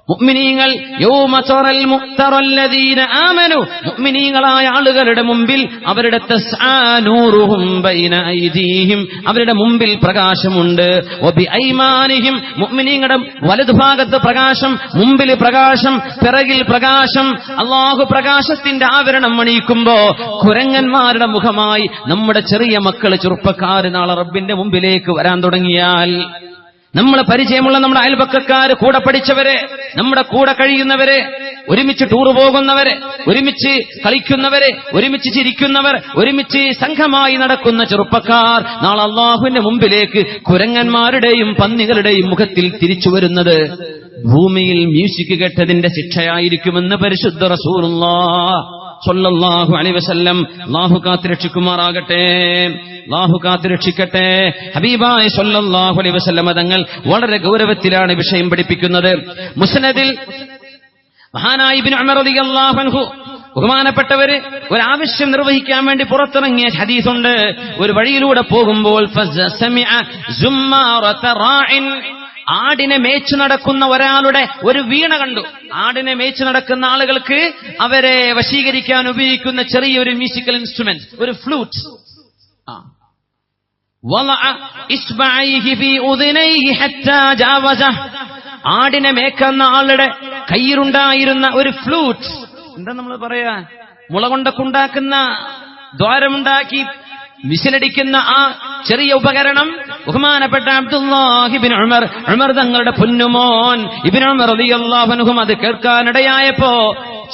മുഅ്മിനീങ്ങൾ യൗമ തറൽ മുഅ്തറല്ലദീന ആമനു, മുഅ്മിനീങ്ങളായ ആളുകളുടെ മുമ്പിൽ അവരുടെ തസ്ആ നൂറുഹും ബൈന ഐദീഹിം, അവരുടെ മുമ്പിൽ പ്രകാശമുണ്ട്. വബി ഐമാനിഹിം, മുഅ്മിനീങ്ങളുടെ വലതുഭാഗത്ത് പ്രകാശം, മുമ്പിൽ പ്രകാശം, പിറകിൽ പ്രകാശം. അല്ലാഹു പ്രകാശത്തിന്റെ ആവരണം അണിയിക്കുമ്പോ കുരങ്ങന്മാരുടെ മുഖമായി നമ്മുടെ ചെറിയ മക്കള്, ചെറുപ്പക്കാര് നാളെ റബ്ബിന്റെ മുമ്പിലേക്ക് വരാൻ തുടങ്ങിയാൽ, നമ്മളെ പരിചയമുള്ള നമ്മുടെ അയൽപക്കക്കാര്, കൂടെ പഠിച്ചവരെ, നമ്മുടെ കൂടെ കഴിയുന്നവരെ, ഒരുമിച്ച് ടൂർ പോകുന്നവരെ, ഒരുമിച്ച് കളിക്കുന്നവരെ, ഒരുമിച്ച് ചിരിക്കുന്നവർ, ഒരുമിച്ച് സംഘമായി നടക്കുന്ന ചെറുപ്പക്കാർ നാളെ അല്ലാഹുവിന്റെ മുമ്പിലേക്ക് കുരങ്ങന്മാരുടെയും പന്നികളുടെയും മുഖത്തിൽ തിരിച്ചു വരുന്നത് ഭൂമിയിൽ മ്യൂസിക് കേട്ടതിന്റെ ശിക്ഷയായിരിക്കുമെന്ന് പരിശുദ്ധ റസൂലുള്ളാഹി സ്വല്ലല്ലാഹു അലൈഹി വസല്ലം. അല്ലാഹു കാത്തുരക്ഷിക്കുമാറാകട്ടെ, അല്ലാഹു കാത്തുരക്ഷിക്കട്ടെ. ഹബീബായ സ്വല്ലല്ലാഹു അലൈഹി വസല്ലം തങ്ങൾ വളരെ ഗൗരവത്തിലാണ് വിഷയം പഠിപ്പിക്കുന്നത്. മുസ്നദിൽ മഹാനായ ഇബ്നു ഉമർ റളിയല്ലാഹു അൻഹു, ബഹുമാനപ്പെട്ടവര് ഒരാവശ്യം നിർവഹിക്കാൻ വേണ്ടി പുറത്തിറങ്ങിയ ഹദീസുണ്ട്. ഒരു വഴിയിലൂടെ പോകുമ്പോൾ ഫസമിഅ സുമ്മാറത റാഇൻ, ആടിനെ മേച്ചു നടക്കുന്ന ഒരാളുടെ ഒരു വീണ കണ്ടു. ആടിനെ മേച്ചു നടക്കുന്ന ആളുകൾക്ക് അവരെ വശീകരിക്കാൻ ഉപയോഗിക്കുന്ന ചെറിയൊരു മ്യൂസിക്കൽ ഇൻസ്ട്രുമെന്റ്, ഒരു ഫ്ലൂട്ട്. ആടിനെ മേക്കുന്ന ആളുടെ കയ്യിലുണ്ടായിരുന്ന ഒരു ഫ്ലൂട്ട്, എന്താ നമ്മൾ പറയാ, മുള കൊണ്ടൊക്കെ ഉണ്ടാക്കുന്ന ദ്വാരമുണ്ടാക്കി വിസിലടിക്കുന്ന ആ ചെറിയ ഉപകരണം ബഹുമാനപ്പെട്ട അബ്ദുല്ലാഹി ഇബ്നു ഉമർ തങ്ങളുടെ പൊന്നുമോൻ ഇബ്നു ഉമർ റളിയല്ലാഹു അൻഹു അത് കേൾക്കാനിടയായപ്പോ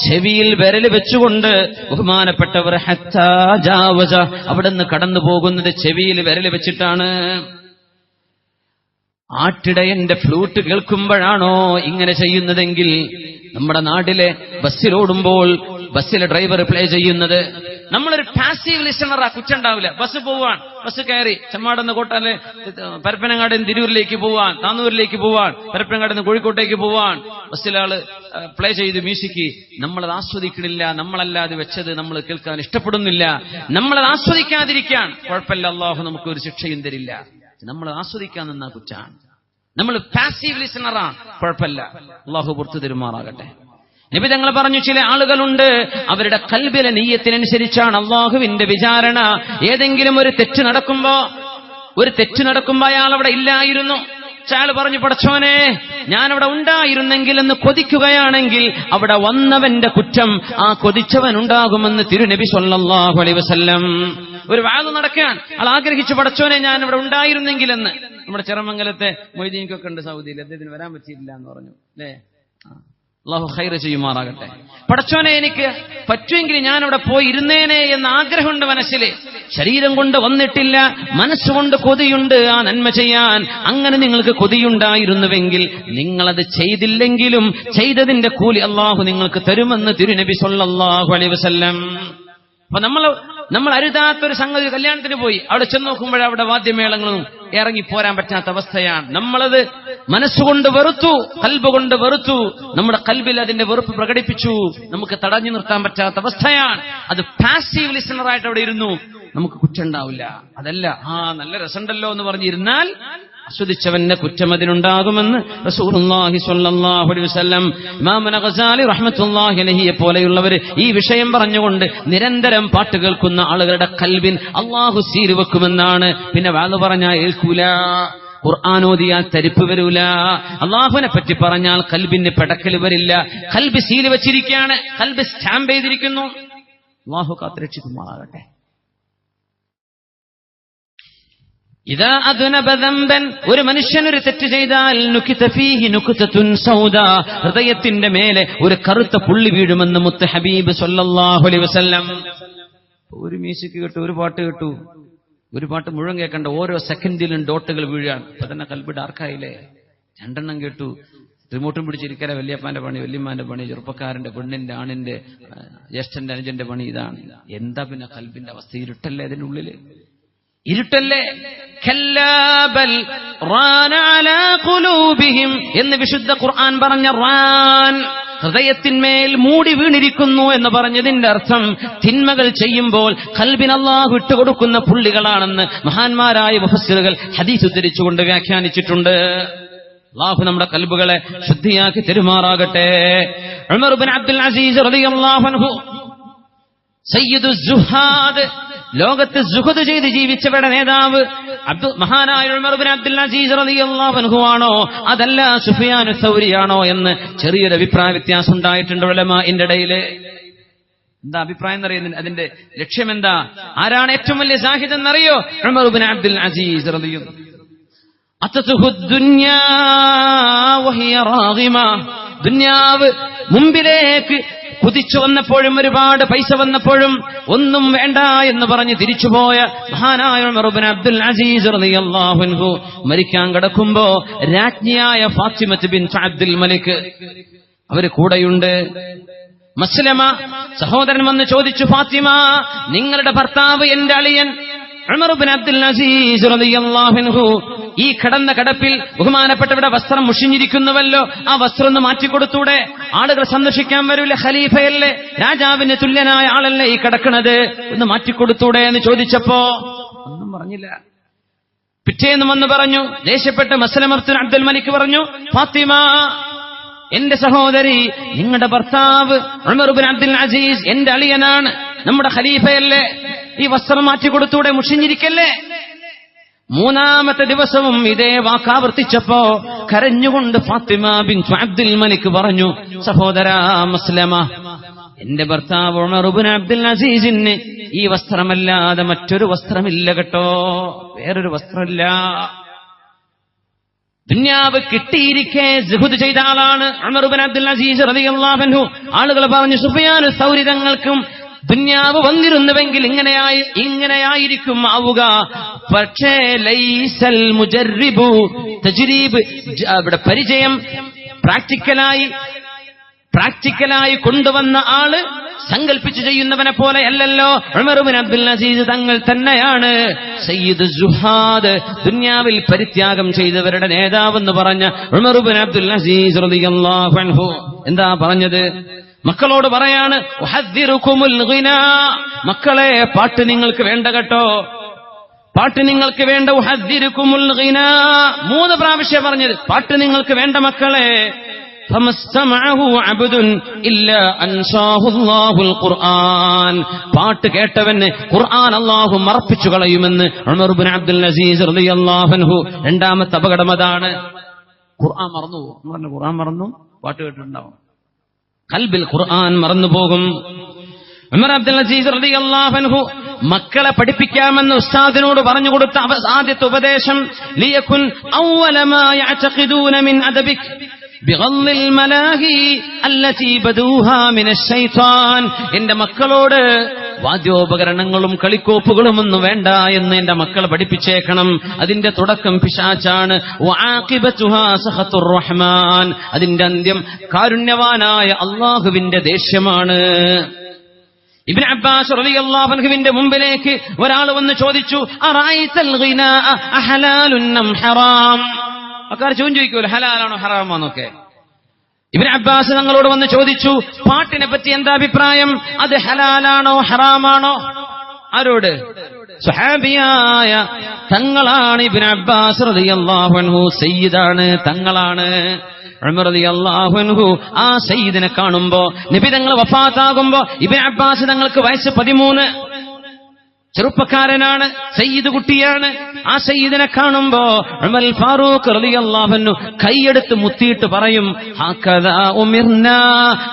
ചെവിയിൽ വിരൽ വെച്ചുകൊണ്ട് ബഹുമാനപ്പെട്ടവർ ഹത്താ ജാവസ, അവിടുന്ന് കടന്നു പോകുന്നത് ചെവിയിൽ വിരൽ വെച്ചിട്ടാണ്. ആട്ടിടയന്റെ ഫ്ലൂട്ട് കേൾക്കുമ്പോഴാണോ ഇങ്ങനെ ചെയ്യുന്നതെങ്കിൽ, നമ്മുടെ നാട്ടിലെ ബസ്സിലോടുമ്പോൾ ബസ്സിലെ ഡ്രൈവർ പ്ലേ ചെയ്യുന്നത്, നമ്മളൊരു പാസീവ് ലിസണറാ, കുറ്റുണ്ടാവില്ല. ബസ് പോവാൻ, ബസ് കയറി ചെമ്മാടെന്ന് കോട്ടാല് പരപ്പനങ്ങാട് തിരൂരിലേക്ക് പോവാൻ, താന്നൂരിലേക്ക് പോവാൻ, പരപ്പനങ്ങാട് നിന്ന് കോഴിക്കോട്ടേക്ക് പോവാൻ ബസ്സിലാള് പ്ലേ ചെയ്ത് മ്യൂസിക്, നമ്മളത് ആസ്വദിക്കണില്ല. നമ്മളല്ലാതെ വെച്ചത് നമ്മൾ കേൾക്കാൻ ഇഷ്ടപ്പെടുന്നില്ല. നമ്മളത് ആസ്വദിക്കാതിരിക്കാൻ കുഴപ്പമില്ല, അള്ളാഹു നമുക്കൊരു ശിക്ഷയും തരില്ല. നമ്മൾ ആസ്വദിക്കാൻ നിന്നാ കുറ്റാണ്. നമ്മൾ പാസീവ് ലിസണറാണ്, കുഴപ്പമില്ല, അള്ളാഹു പുറത്തു തരുമാറാകട്ടെ. നബി തങ്ങൾ പറഞ്ഞു, ചില ആളുകളുണ്ട് അവരുടെ ഖൽബിലെ നിയ്യത്തിനനുസരിച്ചാണ് അള്ളാഹുവിന്റെ വിചാരണ. ഏതെങ്കിലും ഒരു തെറ്റ് നടക്കുമ്പോ അയാൾ അവിടെ ഇല്ലായിരുന്നു, അയാൾ പറഞ്ഞു, പടച്ചോനെ ഞാനവിടെ ഉണ്ടായിരുന്നെങ്കിൽ എന്ന് കൊതിക്കുകയാണെങ്കിൽ അവിടെ വന്നവന്റെ കുറ്റം ആ കൊതിച്ചവൻ ഉണ്ടാകുമെന്ന് തിരുനബി സ്വല്ലല്ലാഹു അലൈഹി വസല്ലം. ഒരു വാദം നടക്കാൻ ആൾ ആഗ്രഹിച്ചു, പടച്ചോനെ ഞാൻ ഇവിടെ ഉണ്ടായിരുന്നെങ്കിലെന്ന്. നമ്മുടെ ചെറമംഗലത്തെ മൊയ്തീൻകൊക്കെ ഉണ്ട് സൗദിയിൽ, അദ്ദേഹത്തിന് വരാൻ പറ്റിയിട്ടില്ല എന്ന് പറഞ്ഞു, അല്ലേ? അല്ലാഹു ഖൈർ ചെയ്യുമാറാകട്ടെ. പടച്ചോനെ എനിക്ക് പറ്റുമെങ്കിൽ ഞാൻ അവിടെ പോയി ഇരുന്നേനെ എന്ന ആഗ്രഹമുണ്ട് മനസ്സിൽ. ശരീരം കൊണ്ട് വന്നിട്ടില്ല, മനസ്സുകൊണ്ട് കൊതിയുണ്ട് ആ നന്മ ചെയ്യാൻ. അങ്ങനെ നിങ്ങൾക്ക് കൊതിയുണ്ടായിരുന്നുവെങ്കിൽ നിങ്ങളത് ചെയ്തില്ലെങ്കിലും ചെയ്തതിന്റെ കൂലി അല്ലാഹു നിങ്ങൾക്ക് തരുമെന്ന് തിരുനബി സ്വല്ലല്ലാഹു അലൈഹി വസല്ലം. അപ്പൊ നമ്മൾ അരുതാത്തൊരു സംഗതി, കല്യാണത്തിന് പോയി അവിടെ ചെന്ന് നോക്കുമ്പോൾ അവിടെ വാദ്യമേളങ്ങളും ഇറങ്ങി പോരാൻ പറ്റാത്ത അവസ്ഥയാണ്. നമ്മളത് മനസ്സുകൊണ്ട് വെറുത്തു, കൽബ് കൊണ്ട് വെറുത്തു, നമ്മുടെ കൽബിൽ അതിന്റെ വെറുപ്പ് പ്രകടിപ്പിച്ചു. നമുക്ക് തടഞ്ഞു നിർത്താൻ പറ്റാത്ത അവസ്ഥയാണ്. അത് പാസീവ് ലിസണറായിട്ട് അവിടെ ഇരുന്നു, നമുക്ക് കുറ്റുണ്ടാവില്ല. അതല്ല, നല്ല രസമുണ്ടല്ലോ എന്ന് പറഞ്ഞിരുന്നാൽ ആസ്വദിച്ചവന്റെ കുറ്റം അതിനുണ്ടാകുമെന്ന് റസൂലുള്ളാഹി സ്വല്ലല്ലാഹു അലൈഹി വസല്ലം. ഇമാം ഗസാലി റഹ്മത്തുള്ളാഹി അലൈഹിയെ പോലെയുള്ളവർ ഈ വിഷയം പറഞ്ഞുകൊണ്ട് നിരന്തരം പാട്ട് കേൾക്കുന്ന ആളുകളുടെ കൽബിൻ അല്ലാഹു സീൽ വെക്കുമെന്നാണ്. പിന്നെ വാള് പറഞ്ഞാൽ ഏൽക്കൂല, ഖുർആൻ ഓതിയാൽ തരിപ്പ് വരൂല, അല്ലാഹുവിനെ പറ്റി പറഞ്ഞാൽ കൽബിന് പെടക്കൽ വരില്ല. കൽബ് സീൽ വെച്ചിരിക്കുകയാണ്, കൽബ് സ്റ്റാമ്പ് ചെയ്തിരിക്കുന്നു. അല്ലാഹു കാത്തുരക്ഷിക്കുമാറാകട്ടെ. ഇദാ അദ്നബ ദംബൻ, ഒരു മനുഷ്യൻ ഒരു തെറ്റ് ചെയ്താൽ നുകിത ഫീഹി നുക്തത്തുൻ സൗദാ, ഹൃദയത്തിന്റെ മേലെ ഒരു കറുത്ത പുള്ളി വീഴുമെന്ന് മുത്ത് ഹബീബ് സ്വല്ലല്ലാഹു അലൈഹി വസല്ലം. ഒരു മ്യൂസിക് കേട്ടു, ഒരു പാട്ട് കേട്ടു, ഒരു പാട്ട് മുഴുവൻ കേൾക്കണ്ട, ഓരോ സെക്കൻഡിലും ഡോട്ടുകൾ വീഴാണ്. ഇപ്പൊ തന്നെ കൽബ് ഡാർക്കായില്ലേ? 2 എണ്ണം കേട്ടു. റിമോട്ടും പിടിച്ചിരിക്കല വല്യപ്പാന്റെ പണി, വല്യമ്മാന്റെ പണി, ചെറുപ്പക്കാരന്റെ, പെണ്ണിന്റെ, ആണിന്റെ, ജ്യേഷ്ഠന്റെ, അനുജന്റെ പണി ഇതാണ്. എന്താ പിന്നെ കൽബിന്റെ അവസ്ഥ? ഇരുട്ടല്ലേ അതിനുള്ളില്? ഇരുട്ടല്ലേ? എന്ന് വിശുദ്ധ ഖുർആൻ പറഞ്ഞ റാൻ, ഹൃദയത്തിന്മേൽ മൂടി വീണിരിക്കുന്നു എന്ന് പറഞ്ഞതിന്റെ അർത്ഥം തിന്മകൾ ചെയ്യുമ്പോൾ ഖൽബിന് അല്ലാഹു ഇട്ടുകൊടുക്കുന്ന പുള്ളികളാണെന്ന് മഹാന്മാരായ മുഫസ്സിറുകൾ ഹദീസ് ഉദ്ധരിച്ചുകൊണ്ട് വ്യാഖ്യാനിച്ചിട്ടുണ്ട്. അല്ലാഹു നമ്മുടെ കൽബുകളെ ശുദ്ധിയാക്കി തെരുമാറാകട്ടെ. ഉമർ ഇബ്നു അബ്ദുൽ അസീസ് റളിയല്ലാഹു അൻഹു സയ്യിദു സുഹാദ്, ലോകത്ത് സുഹദ് ചെയ്ത് ജീവിച്ചവരുടെ നേതാവ് മഹാനായ ഉമർ ഇബ്നു അബ്ദുൽ അസീസ് റളിയല്ലാഹു അൻഹു ആണോ അതല്ല സുഫിയാനു സൗരിയാണോ എന്ന് ചെറിയൊരു അഭിപ്രായ വ്യത്യാസം ഉണ്ടായിട്ടുണ്ട് ഉലമാഇന്റെ ഇടയിൽ. എന്താ അഭിപ്രായം എന്നറിയുന്നത്? അതിന്റെ ലക്ഷ്യം എന്താ? ആരാണ് ഏറ്റവും വലിയ സാഹിദ് എന്നറിയോ? ഉമർ ഇബ്നു അബ്ദുൽ അസീസ് റളിയല്ലാഹു അത്തതുഹു ദുനിയാ വഹിയ റാഗിമ, ദുനിയാവ് മുമ്പിലേക്ക് കുതിച്ചു വന്നപ്പോഴും ഒരുപാട് പൈസ വന്നപ്പോഴും ഒന്നും വേണ്ട എന്ന് പറഞ്ഞ് തിരിച്ചുപോയ മഹാനായ ഉമർ ഇബ്നു അബ്ദുൽ അസീസ് റളിയല്ലാഹു അൻഹു മരിക്കാൻ കിടക്കുമ്പോ രാജ്ഞിയായ ഫാത്തിമത്ത് ബിൻത് അബ്ദുൽ മലിക് അവര് കൂടെയുണ്ട്. മസ്ലമ സഹോദരൻ വന്ന് ചോദിച്ചു, ഫാത്തിമ, നിങ്ങളുടെ ഭർത്താവ് എന്റെ അളിയൻ ഉമർ ഇബ്നു അബ്ദുൽ അസീസ് റളിയല്ലാഹു അൻഹു ഈ കിടന്ന കിടപ്പിൽ ബഹുമാനപ്പെട്ടവരുടെ വസ്ത്രം മുഷിഞ്ഞിരിക്കുന്നുവല്ലോ, ആ വസ്ത്രം ഒന്ന് മാറ്റിക്കൊടുത്തൂടെ? ആളുകൾ സന്ദർശിക്കാൻ വരൂല്ലേ? ഖലീഫയല്ലേ, രാജാവിന് തുല്യനായ ആളല്ലേ ഈ കിടക്കണത്, ഒന്ന് മാറ്റിക്കൊടുത്തൂടെ എന്ന് ചോദിച്ചപ്പോ ഒന്നും പറഞ്ഞില്ല. പിറ്റേന്ന് വന്ന് പറഞ്ഞു, ദേഷ്യപ്പെട്ട് മസ്ലമത്ത് അബ്ദുൽ മലിക് പറഞ്ഞു, ഫാത്തിമ, എന്റെ സഹോദരി, നിങ്ങളുടെ ഭർത്താവ് ഉമർ ഇബ്നു അബ്ദുൽ അസീസ് എന്റെ അളിയനാണ്, നമ്മുടെ ഖലീഫയല്ലേ, ഈ വസ്ത്രം മാറ്റിക്കൊടുത്തൂടെ, മുഷിഞ്ഞിരിക്കല്ലേ? 3-ാമത്തെ ദിവസവും ഇതേ വാക്കാവർത്തിച്ചപ്പോ കരഞ്ഞുകൊണ്ട് ഫാത്തിമ ബിൻത് അബ്ദുൽ മലിക് പറഞ്ഞു, സഹോദരാ മസ്ലമ, എന്റെ ഭർത്താവ് ഉമർ ഇബ്നു അബ്ദുൽ അസീസിന് ഈ വസ്ത്രമല്ലാതെ മറ്റൊരു വസ്ത്രമില്ല കേട്ടോ, വേറൊരു വസ്ത്രമില്ല. ദുനിയാവ് കിട്ടിയിരിക്കെ സുഹദ് ചെയ്ത ആളാണ് ഉമർ ഇബ്നു അബ്ദുൽ അസീസ് റളിയല്ലാഹു അൻഹു. ആളുകൾ പറഞ്ഞു, സുഫിയാൻ സൗരി തങ്ങൾക്കും ദുനിയാവ് വന്നിരുന്നുവെങ്കിൽ ഇങ്ങനെയായിരിക്കും ആവുക. പക്ഷേ ലൈസൽ മുജർരിബു, തജ്രീബ്, അവിടെ പരിചയം പ്രാക്ടിക്കലായി കൊണ്ടുവന്ന ആള് സങ്കല്പിച്ചു ചെയ്യുന്നവനെ പോലെ അല്ലല്ലോ ഉമർ ഇബ്നു അബ്ദുൽ അസീസ് തങ്ങൾ തന്നെയാണ് സയ്യിദ് സുഹാദ്, ദുനിയാവിൽ പരിത്യാഗം ചെയ്തവരുടെ നേതാവെന്ന് പറഞ്ഞ ഉമർ ഇബ്നു അബ്ദുൽ അസീസ് റളിയല്ലാഹു അൻഹു. എന്താ പറഞ്ഞത്? മക്കളോട് പറയാണ്, ഉഹദ്ദിറുകുമുൽ ഗിനാ, മക്കളെ, പാട്ട് നിങ്ങൾക്ക് വേണ്ട കേട്ടോ, പാട്ട് നിങ്ങൾക്ക് വേണ്ട. ഉഹദ്ദിറുകുമുൽ ഗിനാ 3 പ്രാവശ്യം പറഞ്ഞത്, പാട്ട് നിങ്ങൾക്ക് വേണ്ട മക്കളെ. ഫമസ്തമഅഹു അബ്ദുൻ ഇല്ലാ അൻസാഹു അല്ലാഹുൽ ഖുർആൻ, പാട്ട് കേട്ടവന് ഖുർആൻ അല്ലാഹു മറപ്പിച്ചു കളയുമെന്ന് ഉമർ ഇബ്നു അബ്ദുൽ അസീസ് റളിയല്ലാഹു അൻഹു. 2-ാമത്തെ അപകടം അതാണ്. ഖുർആൻ മറന്നു പോകും. ഖുർആൻ മറന്നു, പാട്ട് കേട്ടിട്ടുണ്ടാവും, ഖൽബിൽ ഖുർആൻ മറന്നുപോകും. ഉമർ അബ്ദുൽ അസീസ് റളിയല്ലാഹു അൻഹു മക്കളെ പഠിപ്പിക്കാമെന്ന് ഉസ്താദിനോട് പറഞ്ഞു കൊടുത്ത ആദ്യത്തെ ഉപദേശം, ലിയകുൻ അവ്വല മാ യഅതഖിദൂന മിൻ അദബിക് ബിഗള്ളിൽ മലാഹി അല്ലതി ബദൂഹാ മിനശ് ശൈത്താൻ. എന്റെ മക്കളോട് വാദ്യോപകരണങ്ങളും കളിക്കോപ്പുകളും ഒന്നും വേണ്ട എന്ന് എന്റെ മക്കളെ പഠിപ്പിച്ചേക്കണം. അതിന്റെ തുടക്കം പിശാചാണ്. വആഖിബതുഹാ സഖത്തുർ റഹ്മാൻ, അതിന്റെ അന്ത്യം കാരുണ്യവാനായ അല്ലാഹുവിന്റെ ദേഷ്യമാണ്. ഇബ്നു അബ്ബാസ് റളിയല്ലാഹു അൻഹുവിന്റെ മുമ്പിലേക്ക് ഒരാൾ വന്ന് ചോദിച്ചു, അറഅയ്തൽ ഗിനാ അഹലാലുൻ അം ഹറാം? അക്കാർ ചോദിക്കുമല്ലോ, ഹലാലാണോ ഹറാമാണോക്കെ. ഇബ്നു അബ്ബാസ് തങ്ങളോട് വന്ന് ചോദിച്ചു, പാട്ടിനെ പറ്റി എന്താ അഭിപ്രായം, അത് ഹലാലാണോ ഹറാമാണോ? ആരോട്? സ്വഹാബിയായ തങ്ങളാണ് ഇബ്നു അബ്ബാസ് റളിയല്ലാഹു അൻഹു, സയ്യിദാണ്, തങ്ങളാണ്. ഉമർ റളിയല്ലാഹു അൻഹു ആ സയ്യിദിനെ കാണുമ്പോ, നബി തങ്ങൾ വഫാത്താകുമ്പോ ഇബ്നു അബ്ബാസ് തങ്ങൾക്ക് വയസ്സ് 13, ചെറുപ്പക്കാരനാണ്, സയ്യിദ് കുട്ടിയാണ്. ആ സയ്യിദിനെ കാണുമ്പോ ഉമർ ഫാറൂഖ് റളിയല്ലാഹു അൻഹു കൈയെടുത്ത് മുത്തിയിട്ട് പറയും, ഹകദാ ഉമിർനാ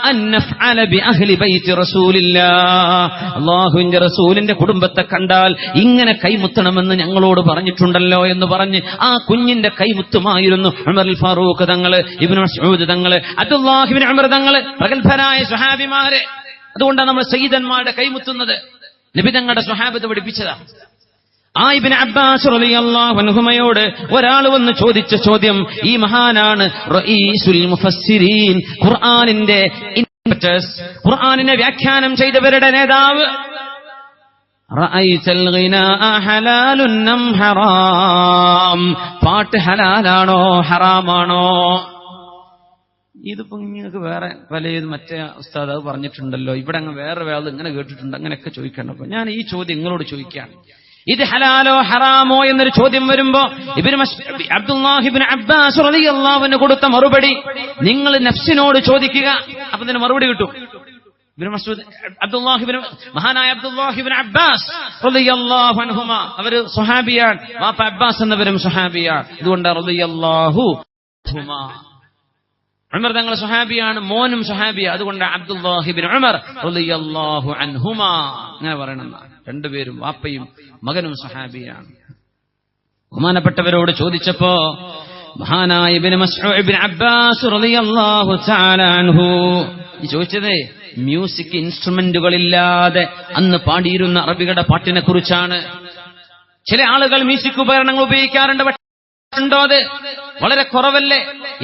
അൻ നഫ്അല ബി അഹ്ലി ബൈത്തി റസൂലില്ലാഹ്, അല്ലാഹുവിന്റെ റസൂലിന്റെ കുടുംബത്തെ കണ്ടാൽ ഇങ്ങനെ കൈമുത്തണമെന്ന് ഞങ്ങളോട് പറഞ്ഞിട്ടുണ്ടല്ലോ എന്ന് പറഞ്ഞ് ആ കുഞ്ഞിന്റെ കൈമുത്തുമായിരുന്നു ഉമർ ഫാറൂഖ് തങ്ങള്, ഇബ്നു മസ്ഊദ് തങ്ങള്, അബ്ദുല്ലാഹ് ഇബ്നു ഉമർ തങ്ങള്, പ്രഗൽഭരായ സ്വഹാബിമാരെ. അതുകൊണ്ടാണ് നമ്മൾ സയ്യിദന്മാരുടെ കൈമുത്തുന്നത്. നബി തങ്ങളുടെ സ്വഹാബത്ത് പഠിപ്പിച്ചതാ. ഇബ്നു അബ്ബാസ് റളിയല്ലാഹു അൻഹുമയോട് ഒരാൾ വന്ന് ചോദിച്ച ചോദ്യം, ഈ മഹാനാണ് റഈസുൽ മുഫസ്സിരീൻ, ഖുർആനിന്റെ ഇന്റർപ്രറ്റേഴ്സ്, ഖുർആനിനെ വ്യാഖ്യാനം ചെയ്തവരുടെ നേതാവ്. റഅയ്തൽ ഗിനാഅ ഹലാലുൻ അം ഹറാം, പാട്ട് ഹലാലാണോ ഹറാമാണോ? ഇതിപ്പോ നിങ്ങൾക്ക് വേറെ പലതും മറ്റേ ഉസ്താദ് അത് പറഞ്ഞിട്ടുണ്ടല്ലോ, ഇവിടെ അങ്ങ് വേറെ വേറെ ഇങ്ങനെ കേട്ടിട്ടുണ്ട്, അങ്ങനെയൊക്കെ ചോദിക്കണ്ടപ്പോ ഞാൻ ഈ ചോദ്യം നിങ്ങളോട് ചോദിക്കുകയാണ്. ഇത് ഹലാലോ ഹറാമോ എന്നൊരു ചോദ്യം വരുമ്പോ അബ്ദുല്ലാഹി ഇബ്നു അബ്ബാസ് റളിയല്ലാഹു അൻഹു കൊടുത്ത മറുപടി, നിങ്ങൾ നഫ്സിനോട് ചോദിക്കുക, അപ്പൊ ഇതിന് മറുപടി കിട്ടും. മഹാനായ അബ്ദുല്ലാഹി ഇബ്നു അബ്ബാസ് റളിയല്ലാഹു അൻഹുമാ, അവര് സ്വഹാബിയാണ്, വാപ്പ അബ്ബാസ് എന്നവരും സ്വഹാബിയാണ്. അതുകൊണ്ട് റളിയല്ലാഹു അൻഹുമാ, ഉമർ തങ്ങൾ സ്വഹാബിയാണ്, മോനും സ്വഹാബിയ, അതുകൊണ്ട് അബ്ദുല്ലാഹി ഇബ്നു ഉമർ റളിയല്ലാഹു അൻഹുമാ അങ്ങനെ പറയണം. രണ്ടുപേരും വാപ്പയും മകനും സ്വഹാബിയാണ്. ബഹുമാനപ്പെട്ടവരോട് ചോദിച്ചപ്പോ മഹാനായ ഇബ്നു അബ്ബാസ് റളിയല്ലാഹു തആല അൻഹു ചോദിച്ചതേ മ്യൂസിക് ഇൻസ്ട്രുമെന്റുകളില്ലാതെ അന്ന് പാടിയിരുന്ന അറബികളുടെ പാട്ടിനെ കുറിച്ചാണ്. ചില ആളുകൾ മ്യൂസിക് ഉപകരണങ്ങൾ ഉപയോഗിക്കാറുണ്ട്, ഉണ്ടോ? അത് വളരെ കുറവല്ലേ?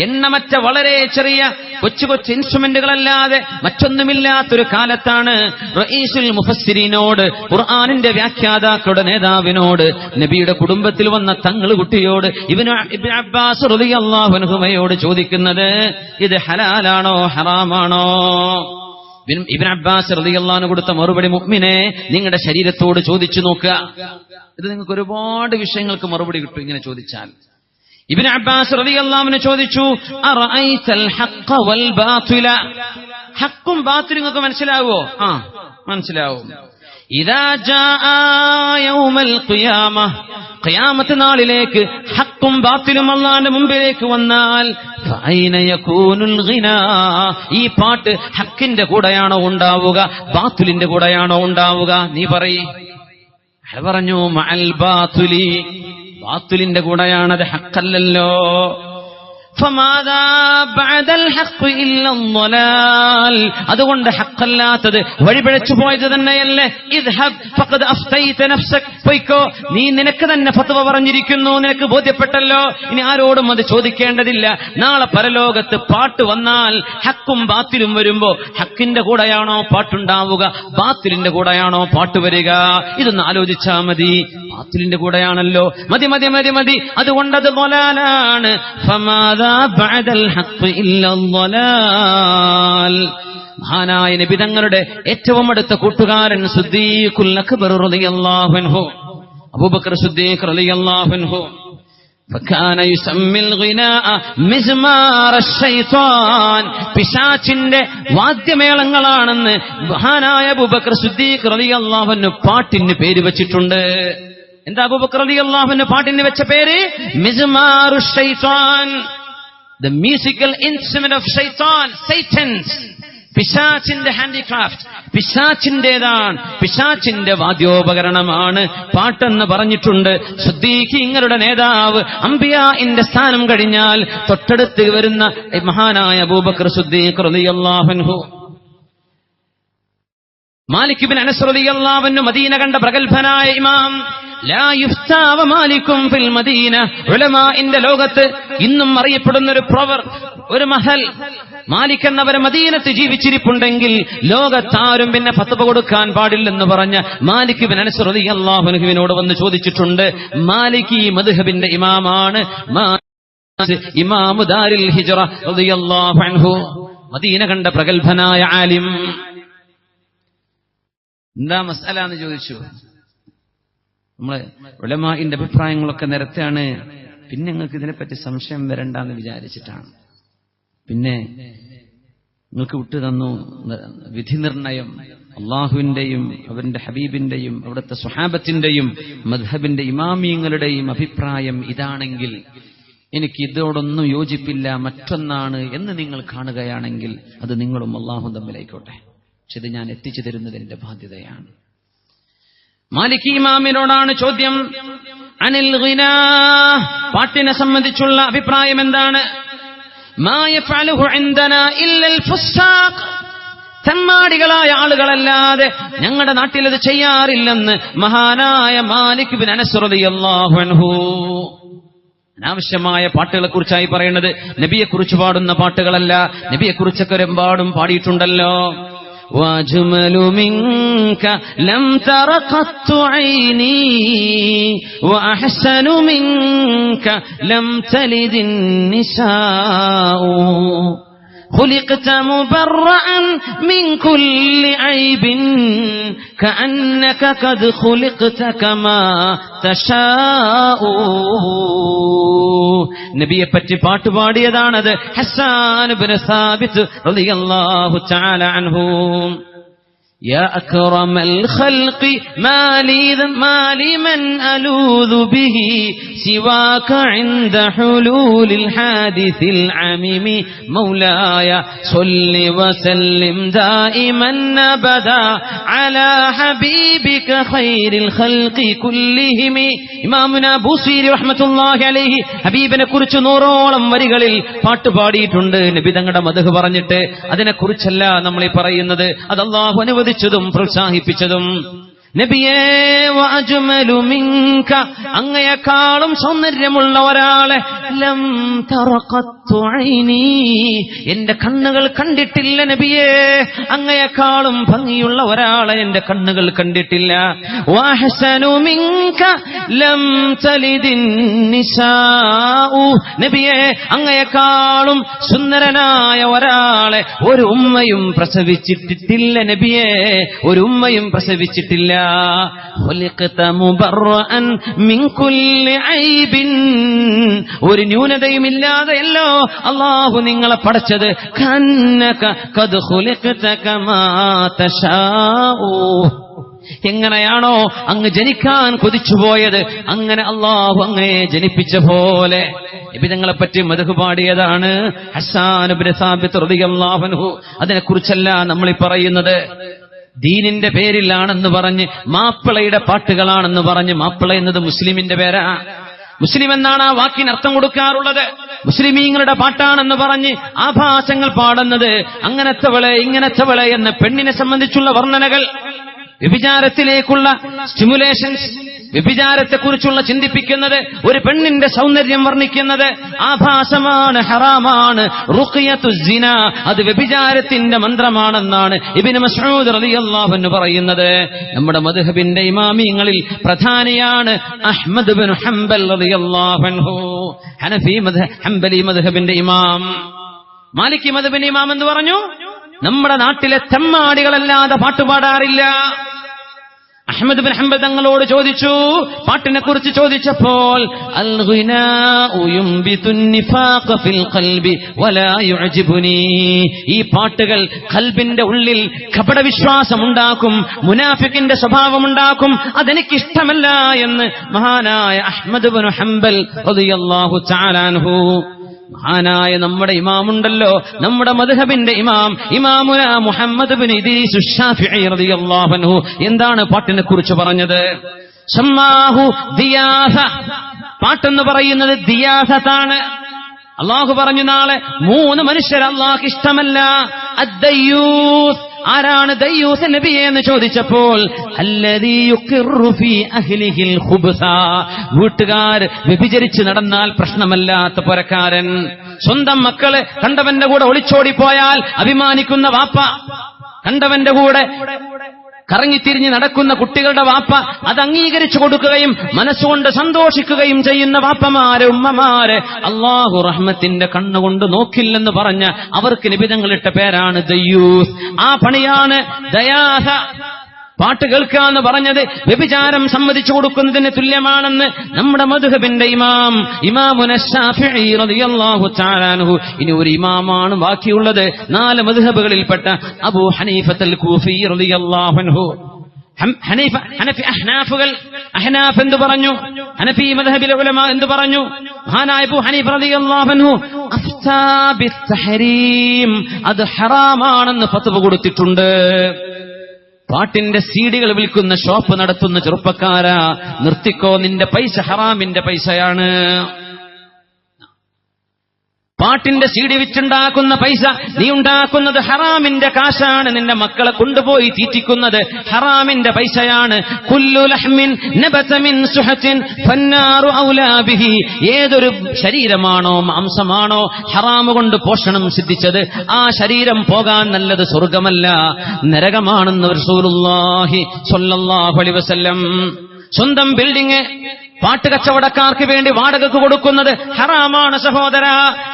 എണ്ണമറ്റ വളരെ ചെറിയ കൊച്ചു കൊച്ചു ഇൻസ്ട്രുമെന്റുകളല്ലാതെ മറ്റൊന്നുമില്ലാത്തൊരു കാലത്താണ് റഈസുൽ മുഫസ്സിരീനോട്, ഖുർആനിന്റെ വ്യാഖ്യാതാക്കളുടെ നേതാവിനോട്, നബിയുടെ കുടുംബത്തിൽ വന്ന തങ്ങള് കുട്ടിയോട്, ഇബ്നു അബ്ബാസ് റളിയല്ലാഹു അൻഹുമയോട് ചോദിക്കുന്നത്, ഇത് ഹലാലാണോ ഹറാമാണോ? ഇബ്നു അബ്ബാസ് റളിയല്ലാഹു അൻഹു കൊടുത്ത മറുപടി, മുഅ്മിനെ നിങ്ങളുടെ ശരീരത്തോട് ചോദിച്ചു നോക്കുക. ഇത് നിങ്ങൾക്ക് ഒരുപാട് വിഷയങ്ങൾക്ക് മറുപടി കിട്ടും ഇങ്ങനെ ചോദിച്ചാൽ. ഇബ്നു അബ്ബാസ് റളിയല്ലാഹു അൻഹു ചോദിച്ചു, അറഅയ്തൽ ഹഖ്ഖ വൽ ബാതില, ഹഖ്ഖും ബാതിലും നിങ്ങൾക്ക് മനസ്സിലാവോ? മനസ്സിലാവും. ഇദാ ജാഅ യൗമൽ ഖിയാമ, ഖിയാമത്ത് നാളിലേക്ക് ഹഖ്ഖും ബാതിലും അല്ലാഹുവിന്റെ മുമ്പിലേക്ക് വന്നാൽ, ഫഅൈന യകൂനുൽ ഗിനാ, ഈ പാട്ട് ഹഖ്ഖിന്റെ കൂടെയാണോ ഉണ്ടാവുക ബാതിലിന്റെ കൂടെയാണോ ഉണ്ടാവുക? നീ പറയ്. പറഞ്ഞു, മഅൽ ബാതിലി, ബാത്തിലിന്റെ കൂടെയാണത്, ഹഖല്ലല്ലോ. ഫമാദാ ബഅദൽ ഹഖ് ഇല്ല ളലാൽ, അതുകൊണ്ട് ഹഖല്ലാത്തത് വഴിപിഴച്ചു പോയത് തന്നെയല്ലേ. ഇദ്ഹബ് ഫഖദ് അഫ്തൈത നഫ്സക്, പോയിക്കോ, നീ നിനക്ക് തന്നെ ഫത്വ പറഞ്ഞിരിക്കുന്നു, നിനക്ക് ബോധ്യപ്പെട്ടല്ലോ, ഇനി ആരോടും അത് ചോദിക്കേണ്ടതില്ല. നാളെ പരലോകത്ത് പാട്ട് വന്നാൽ ഹക്കും ബാത്തിലും വരുമ്പോ ഹക്കിന്റെ കൂടെയാണോ പാട്ടുണ്ടാവുക ബാത്തിലിന്റെ കൂടെയാണോ പാട്ട് വരിക? ഇതൊന്ന് ആലോചിച്ചാ മതി. ബാത്തിലിന്റെ കൂടെയാണല്ലോ, മതി മതി മതി മതി, അതുകൊണ്ടത് ളലാലാണ്. ഫമാദാ ബഅദൽ ഹഖ് ഇല്ല ളലാൽ. മഹാനായ നബി തങ്ങളുടെ ഏറ്റവും അടുത്ത കൂട്ടുകാരൻ സിദ്ദീഖുൽ അക്ബർ റളിയല്ലാഹു അൻഹു, അബൂബക്കർ സിദ്ദീഖ് റളിയല്ലാഹു അൻഹു, ഫകാന യുസമ്മിൽ ഗിനാഅ മിസ്മാർ അശ്ശൈത്താൻ, പിശാചിന്റെ വാദ്യമേളങ്ങളാണെന്ന് മഹാനായ അബൂബക്കർ സിദ്ദീഖ് റളിയല്ലാഹു അൻഹു പാട്ടിന് പേര് വെച്ചിട്ടുണ്ട്. എന്താ അബൂബക്കർ റളിയല്ലാഹു അൻഹു പാട്ടിന് വെച്ച പേര്? മിസ്മാറു ശൈത്താൻ, the musical instrument of shaitan, Satan's, പിശാചിന്റെ ഹാൻഡിക്രാഫ്റ്റ്, പിശാചിന്റേതാണ്, പിശാചിന്റെ വാദ്യോപകരണമാണ് പാട്ടെന്ന് പറഞ്ഞിട്ടുണ്ട്. സിദ്ദീഖീങ്ങളുടെ നേതാവ്, അംബിയാഇന്റെ സ്ഥാനം കഴിഞ്ഞാൽ തൊട്ടടുത്ത് വരുന്ന മഹാനായ അബൂബക്കർ സിദ്ദീഖ് റളിയല്ലാഹു അൻഹു. മാലിക് ഇബ്നു അനസ് റളിയല്ലാഹു അൻഹു മദീന കണ്ട പ്രഗൽഭനായ ഇമാം. ലാ യുഫ്താവ മാലികും ഫിൽ മദീന, ഉലമാഇന്റെ ലോകത്ത് ഇന്നും അറിയപ്പെടുന്ന ഒരു പ്രൊവർബ്, ഒരു മഹൽ, മാലിക് എന്നവരെ മദീനത്ത് ജീവിച്ചിരിപ്പുണ്ടെങ്കിൽ ലോകത്താരും പിന്നെ ഫത്വ കൊടുക്കാൻ പാടില്ലെന്ന് പറഞ്ഞ മാലിക് ഇബ്നു അനസ് റളിയല്ലാഹു അൻഹുവിനോട് വന്ന് ചോദിച്ചിട്ടുണ്ട്. മാലികി മദ്ഹബിന്റെ ഇമാമാണ്, ഇമാമു ദാരിൽ ഹിജ്റ റളിയല്ലാഹു അൻഹു, മദീന കണ്ട പ്രഗൽഭനായ ആലിം. എന്താ മസ്അല എന്ന് ചോദിച്ചു. നമ്മള് ഉലമാഇന്റെ അഭിപ്രായങ്ങളൊക്കെ നിരത്താണ്, പിന്നെ നിങ്ങൾക്ക് ഇതിനെപ്പറ്റി സംശയം വരണ്ടെന്ന് വിചാരിച്ചിട്ടാണ്. പിന്നെ നിങ്ങൾക്ക് വിട്ടു തന്നു വിധി നിർണയം, അള്ളാഹുവിന്റെയും അവന്റെ ഹബീബിന്റെയും അവിടുത്തെ സ്വഹാബത്തിന്റെയും മദ്ഹബിന്റെ ഇമാമിയങ്ങളുടെയും അഭിപ്രായം ഇതാണെങ്കിൽ, എനിക്ക് ഇതോടൊന്നും യോജിപ്പില്ല, മറ്റൊന്നാണ് എന്ന് നിങ്ങൾ കാണുകയാണെങ്കിൽ അത് നിങ്ങളും അള്ളാഹും തമ്മിലായിക്കോട്ടെ, പക്ഷെ ഇത് ഞാൻ എത്തിച്ചു തരുന്നത് എന്റെ ബാധ്യതയാണ്. മാലിക് ഇമാമിനോടാണ് ചോദ്യം. അനിൽ ഗിനാ, പാട്ടിനെ സംബന്ധിച്ചുള്ള അഭിപ്രായം എന്താണ്? മാ യഫഅലുഹു ഇൻദനാ ഇല്ലൽ ഫുസ്സാഖ്, തെമ്മാടികളായ ആളുകളല്ലാതെ ഞങ്ങളുടെ നാട്ടിൽ അത് ചെയ്യാറില്ലെന്ന് മഹാനായ മാലിക് ബിൻ അനസ് റളിയല്ലാഹു അൻഹു. അനാവശ്യമായ പാട്ടുകളെ കുറിച്ചായി പറയുന്നത് നബിയെക്കുറിച്ച് പാടുന്ന പാട്ടുകളല്ല. നബിയെക്കുറിച്ചൊക്കെ ഒരുപാടും പാടിയിട്ടുണ്ടല്ലോ. وَأَجْمَلُ مِنكَ لَمْ تَرَ قَطُّ عَيْنِي وَأَحْسَنُ مِنكَ لَمْ تَلِدِ النِّسَاءُ خُلِقْتَ مُبَرَّأً مِنْ كُلِّ عَيْبٍ كَأَنَّكَ قَدْ خُلِقْتَ كَمَا تَشَاءُ. നബിയെ പറ്റി പാട്ടുപാടിയതാണത് ഹസ്സാൻ ഇബ്നു സാബിത്ത് റളിയല്ലാഹു തആല അൻഹു. يا أكرم الخلق ما لي من ألوذ به سواك عند حلول الحادث العميم مولاي صل وسلم دائما أبدا على حبيبك خير الخلق كلهم. ഇമാമുന ബൂസീരി റഹ്മത്തുള്ളാഹി അലൈഹി ഹബീബിനെ കുറിച്ച് 100ഓളം വരികളിൽ പാട്ട് പാടിയിട്ടുണ്ട്. നബി തങ്ങളുടെ മദ്ഹ് പറഞ്ഞിട്ട് അതിനെക്കുറിച്ചല്ല നമ്മൾ ഈ പറയുന്നത്. അത് അല്ലാഹു അനുവദിച്ചതും പ്രോത്സാഹിപ്പിച്ചതും. നബിയേ വഅജ്മലു മിൻക, അങ്ങയെക്കാളും സൗന്ദര്യമുള്ള ഒരാളെ ലം തറഖത്തു ഐനി, എന്റെ കണ്ണുകൾ കണ്ടിട്ടില്ല നബിയേ. അങ്ങയെക്കാളും ഭംഗിയുള്ള ഒരാളെ എന്റെ കണ്ണുകൾ കണ്ടിട്ടില്ല. വഅഹ്സനു മിൻക ലം തലിദിൻ നിസാഉ, നബിയേ അങ്ങയെക്കാളും സുന്ദരനായ ഒരാളെ ഒരു ഉമ്മയും പ്രസവിച്ചിട്ടില്ല നബിയേ, ഒരു ഉമ്മയും പ്രസവിച്ചിട്ടില്ല. ഒരു ന്യൂനതയുമില്ലാതെയല്ലോ അല്ലാഹു നിങ്ങളെ പടച്ചത്. എങ്ങനെയാണോ അങ്ങ് ജനിക്കാൻ കൊതിച്ചുപോയത് അങ്ങനെ അല്ലാഹു അങ്ങയെ ജനിപ്പിച്ച പോലെ. നബിതങ്ങളെ പറ്റി മദ്ഹ് പാടിയതാണ് ഹസ്സാൻ ഇബ്നു സാബിത്ത് റളിയല്ലാഹു അൻഹു. അതിനെക്കുറിച്ചല്ല നമ്മൾ ഈ പറയുന്നത്. ദീനിന്റെ പേരിലാണെന്ന് പറഞ്ഞ്, മാപ്പിളയുടെ പാട്ടുകളാണെന്ന് പറഞ്ഞ്, മാപ്പിള എന്നത് മുസ്ലിമിന്റെ പേരാ. മുസ്ലിം എന്നാണ് ആ വാക്കിന് അർത്ഥം കൊടുക്കാറുള്ളത്. മുസ്ലിമീങ്ങളുടെ പാട്ടാണെന്ന് പറഞ്ഞ് ആഭാസങ്ങൾ പാടുന്നത്, അങ്ങനത്തെവളെ ഇങ്ങനത്തെവളെ എന്ന പെണ്ണിനെ സംബന്ധിച്ചുള്ള വർണ്ണനകൾ, വ്യഭിചാരത്തിലേക്കുള്ള സ്റ്റിമുലേഷൻസ്, വ്യഭിചാരത്തെക്കുറിച്ചുള്ള ചിന്തിപ്പിക്കുന്നത്, ഒരു പെണ്ണിന്റെ സൗന്ദര്യം വർണ്ണിക്കുന്നത് ആഭാസമാണ്, ഹറാമാണ്. റുഖിയത്തു സിന, അത് വ്യഭിചാരത്തിന്റെ മന്ത്രമാണെന്നാണ് ഇബ്നു മസ്ഊദ് റളിയല്ലാഹു അൻഹു പറയുന്നത്. നമ്മുടെ മദ്ഹബിന്റെ ഇമാമിങ്ങളിൽ പ്രധാനിയാണ് അഹ്മദ് ഇബ്നു ഹംബൽ റളിയല്ലാഹു അൻഹു, ഹംബലി മദ്ഹബിന്റെ ഇമാം. മാലിക്കി മദ്ഹബിന്റെ ഇമാം എന്ന് പറഞ്ഞു, നമ്മുടെ നാട്ടിലെ തെമ്മാടികളല്ലാതെ പാട്ടുപാടാറില്ല. അഹ്മദ് ബിൻ ഹംബൽ തങ്ങളോട് ചോദിച്ചു, പാട്ടിനെ കുറിച്ച് ചോദിച്ചപ്പോൾ, അൽ ഗിനാഉ യുംബിതുൻ നിഫാഖ ഫിൽ ഖൽബി വലാ യുഅജിബുനി, ഈ പാട്ടുകൾ ഖൽബിന്റെ ഉള്ളിൽ കപടവിശ്വാസം ഉണ്ടാക്കും, മുനാഫിക്കിന്റെ സ്വഭാവം ഉണ്ടാക്കും, അതെനിക്കിഷ്ടമല്ല എന്ന് മഹാനായ അഹ്മദ് ബിൻ ഹംബൽ റളിയല്ലാഹു തആല അൻഹു. മഹാനായ നമ്മുടെ ഇമാമുണ്ടല്ലോ, നമ്മുടെ മദ്ഹബിന്റെ ഇമാം, ഇമാമുന മുഹമ്മദ് ഇബ്നു ഇദ്രീസ് ശാഫിഈ റളിയല്ലാഹു അൻഹു എന്താണ് പാട്ടിനെ കുറിച്ച് പറഞ്ഞത്? സമ്മാഹു ദിയാസ, പാട്ടെന്ന് പറയുന്നത് ദിയാസത്താണ്. അല്ലാഹു പറഞ്ഞു, നാളെ 3 മനുഷ്യർ അല്ലാഹുക്ക് ഇഷ്ടമല്ല. അദ്ദയ്യൂസ്, ആരാണ് ദയ്യൂസ് നബിയെ എന്ന് ചോദിച്ചപ്പോൾ, അല്ലദീ യുഖിറു ഫീ അഹ്ലിഹിൽ ഖുബ്സ, വീട്ടുകാർ വ്യഭിചരിച്ച് നടന്നാൽ പ്രശ്നമല്ലാത്ത പുരക്കാരൻ. സ്വന്തം മക്കള് കണ്ടവന്റെ കൂടെ ഒളിച്ചോടിപ്പോയാൽ അഭിമാനിക്കുന്ന വാപ്പ, കണ്ടവന്റെ കൂടെ കറങ്ങിത്തിരിഞ്ഞ് നടക്കുന്ന കുട്ടികളുടെ വാപ്പ അത് അംഗീകരിച്ചു കൊടുക്കുകയും മനസ്സുകൊണ്ട് സന്തോഷിക്കുകയും ചെയ്യുന്ന വാപ്പമാരെ, ഉമ്മമാരെ അല്ലാഹു റഹ്മത്തിന്റെ കണ്ണുകൊണ്ട് നോക്കില്ലെന്ന് പറഞ്ഞ അവർക്ക് നിബിധങ്ങളിട്ട പേരാണ് ദയ്യൂസ്. ആ പണിയാണ് ദയാസ. പാട്ട് കേൾക്കാന്ന് പറഞ്ഞത് വ്യഭിചാരം സമ്മതിച്ചു കൊടുക്കുന്നതിന് തുല്യമാണെന്ന് നമ്മുടെ മദ്ഹബിന്റെ ഇമാം, ഇമാമുന ശാഫിഈ റളിയല്ലാഹു തആല അൻഹു. ഇനി ഒരു ഇമാമാണ് ബാക്കിയുള്ളത്, 4 മദ്ഹബുകളിൽപ്പെട്ട അബൂ ഹനീഫത്തുൽ കൂഫി റളിയല്ലാഹു അൻഹു. ഹനഫി അഹ്നാഫുകൾ, അഹ്നാഫ് എന്തു പറഞ്ഞു? ഹനഫി മദ്ഹബിലെ ഉലമാ എന്തു പറഞ്ഞു? മഹാനായ അബൂ ഹനീഫ റളിയല്ലാഹു അൻഹു അഫ്താ ബിത്തഹരീം, അത് ഹറാമാണെന്ന് ഫത്വ കൊടുത്തിട്ടുണ്ട്. പാട്ടിന്റെ സീഡികൾ വിൽക്കുന്ന ഷോപ്പ് നടത്തുന്ന ചെറുപ്പക്കാരാ, നിർത്തിക്കോ, നിന്റെ പൈസ ഹറാമിന്റെ പൈസയാണ്. പാട്ടിന്റെ സീഡി വിറ്റുണ്ടാക്കുന്ന പൈസ നീ ഉണ്ടാക്കുന്നത് ഹറാമിന്റെ കാശാണ്. നിന്റെ മക്കളെ കൊണ്ടുപോയി തീറ്റിക്കുന്നത് ഹറാമിന്റെ പൈസയാണ്. കുല്ലു ലഹ്മിൻ നബത മിൻ സുഹത്തിൻ ഫന്നാറു ഔലാ ബിഹി. ഏതൊരു ശരീരമാണോ മാംസമാണോ ഹറാമ് കൊണ്ട് പോഷണം സിദ്ധിച്ചത്, ആ ശരീരം പോകാൻ നല്ലത് സ്വർഗമല്ല, നരകമാണെന്ന് റസൂലുള്ളാഹി സ്വല്ലല്ലാഹു അലൈഹി വസല്ലം. സ്വന്തം ബിൽഡിംഗ് പാട്ട് കച്ചവടക്കാർക്ക് വേണ്ടി വാടകയ്ക്ക് കൊടുക്കുന്നത് ഹറാമാണ് സഹോദര,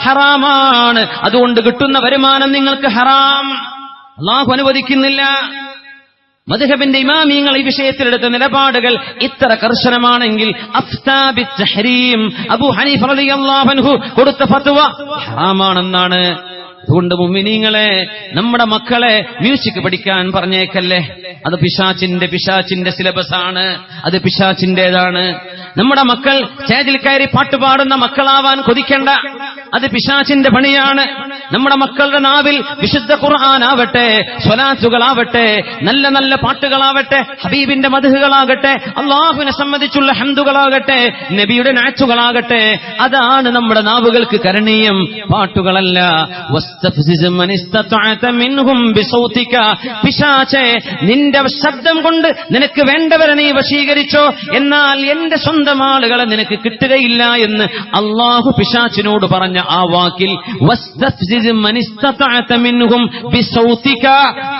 ഹറാമാണ്. അതുകൊണ്ട് കിട്ടുന്ന വരുമാനം നിങ്ങൾക്ക് ഹറാം, അല്ലാഹു അനുവദിക്കുന്നില്ല. മദ്ഹബിന്റെ ഇമാമിയങ്ങൾ ഈ വിഷയത്തിലെടുത്ത നിലപാടുകൾ ഇത്ര കർശനമാണെങ്കിൽ അഫ്താ ബിത്തഹ്രീം, അബൂ ഹനീഫ റളിയല്ലാഹു അൻഹു കൊടുത്ത ഫത്വ ഹറാമാണെന്നാണ്. അതുകൊണ്ട് മുഅ്മിനീങ്ങളെ, നമ്മുടെ മക്കളെ മ്യൂസിക് പഠിക്കാൻ പറഞ്ഞേക്കല്ലേ. അത് പിശാചിന്റെ സിലബസാണ്, അത് പിശാചിന്റേതാണ്. നമ്മുടെ മക്കൾ സ്റ്റേജിൽ കയറി പാട്ടുപാടുന്ന മക്കളാവാൻ കൊതിക്കണ്ട, അത് പിശാചിന്റെ പണിയാണ്. നമ്മുടെ മക്കളുടെ നാവിൽ വിശുദ്ധ ഖുർആനാവട്ടെ, സ്വലാത്തുകളാവട്ടെ, നല്ല നല്ല പാട്ടുകളാവട്ടെ, ഹബീബിന്റെ മദ്ഹുകളാകട്ടെ, അല്ലാഹുവിനെ സംബന്ധിച്ചുള്ള ഹംദുകളാകട്ടെ, നബിയുടെ നാച്ചുകളാകട്ടെ, അതാണ് നമ്മുടെ നാവുകൾക്ക് കരണീയം, പാട്ടുകളല്ല. പിശാചേ, നിന്റെ ശബ്ദം കൊണ്ട് നിനക്ക് വേണ്ടവരെ നീ വശീകരിച്ചോ, എന്നാൽ എന്റെ സ്വന്തം ആളുകളെ നിനക്ക് കിട്ടുകയില്ല എന്ന് അല്ലാഹു പിശാചിനോട് പറഞ്ഞ ആ വാക്കിൽ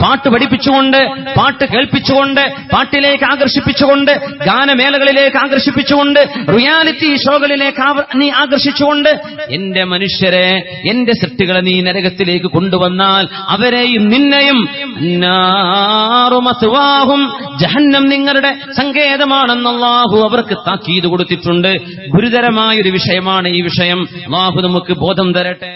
പാട്ട് പഠിപ്പിച്ചുകൊണ്ട്, പാട്ട് കേൾപ്പിച്ചുകൊണ്ട്, പാട്ടിലേക്ക് ആകർഷിപ്പിച്ചുകൊണ്ട്, ഗാനമേളകളിലേക്ക് ആകർഷിപ്പിച്ചുകൊണ്ട്, റിയാലിറ്റി ഷോകളിലേക്ക് നീ ആകർഷിച്ചുകൊണ്ട് എന്റെ മനുഷ്യരെ, എന്റെ സൃഷ്ടികളെ നീ നരകത്തിലേക്ക് കൊണ്ടുവന്നാൽ അവരെയും നിന്നെയും ജഹന്നം നിങ്ങളുടെ സങ്കേതമാണെന്ന് അല്ലാഹു അവർക്ക് താക്കീത് കൊടുത്തിട്ടുണ്ട്. ഗുരുതരമായൊരു വിഷയമാണ് ഈ വിഷയം. അല്ലാഹു നമുക്ക് ബോധം തരട്ടെ.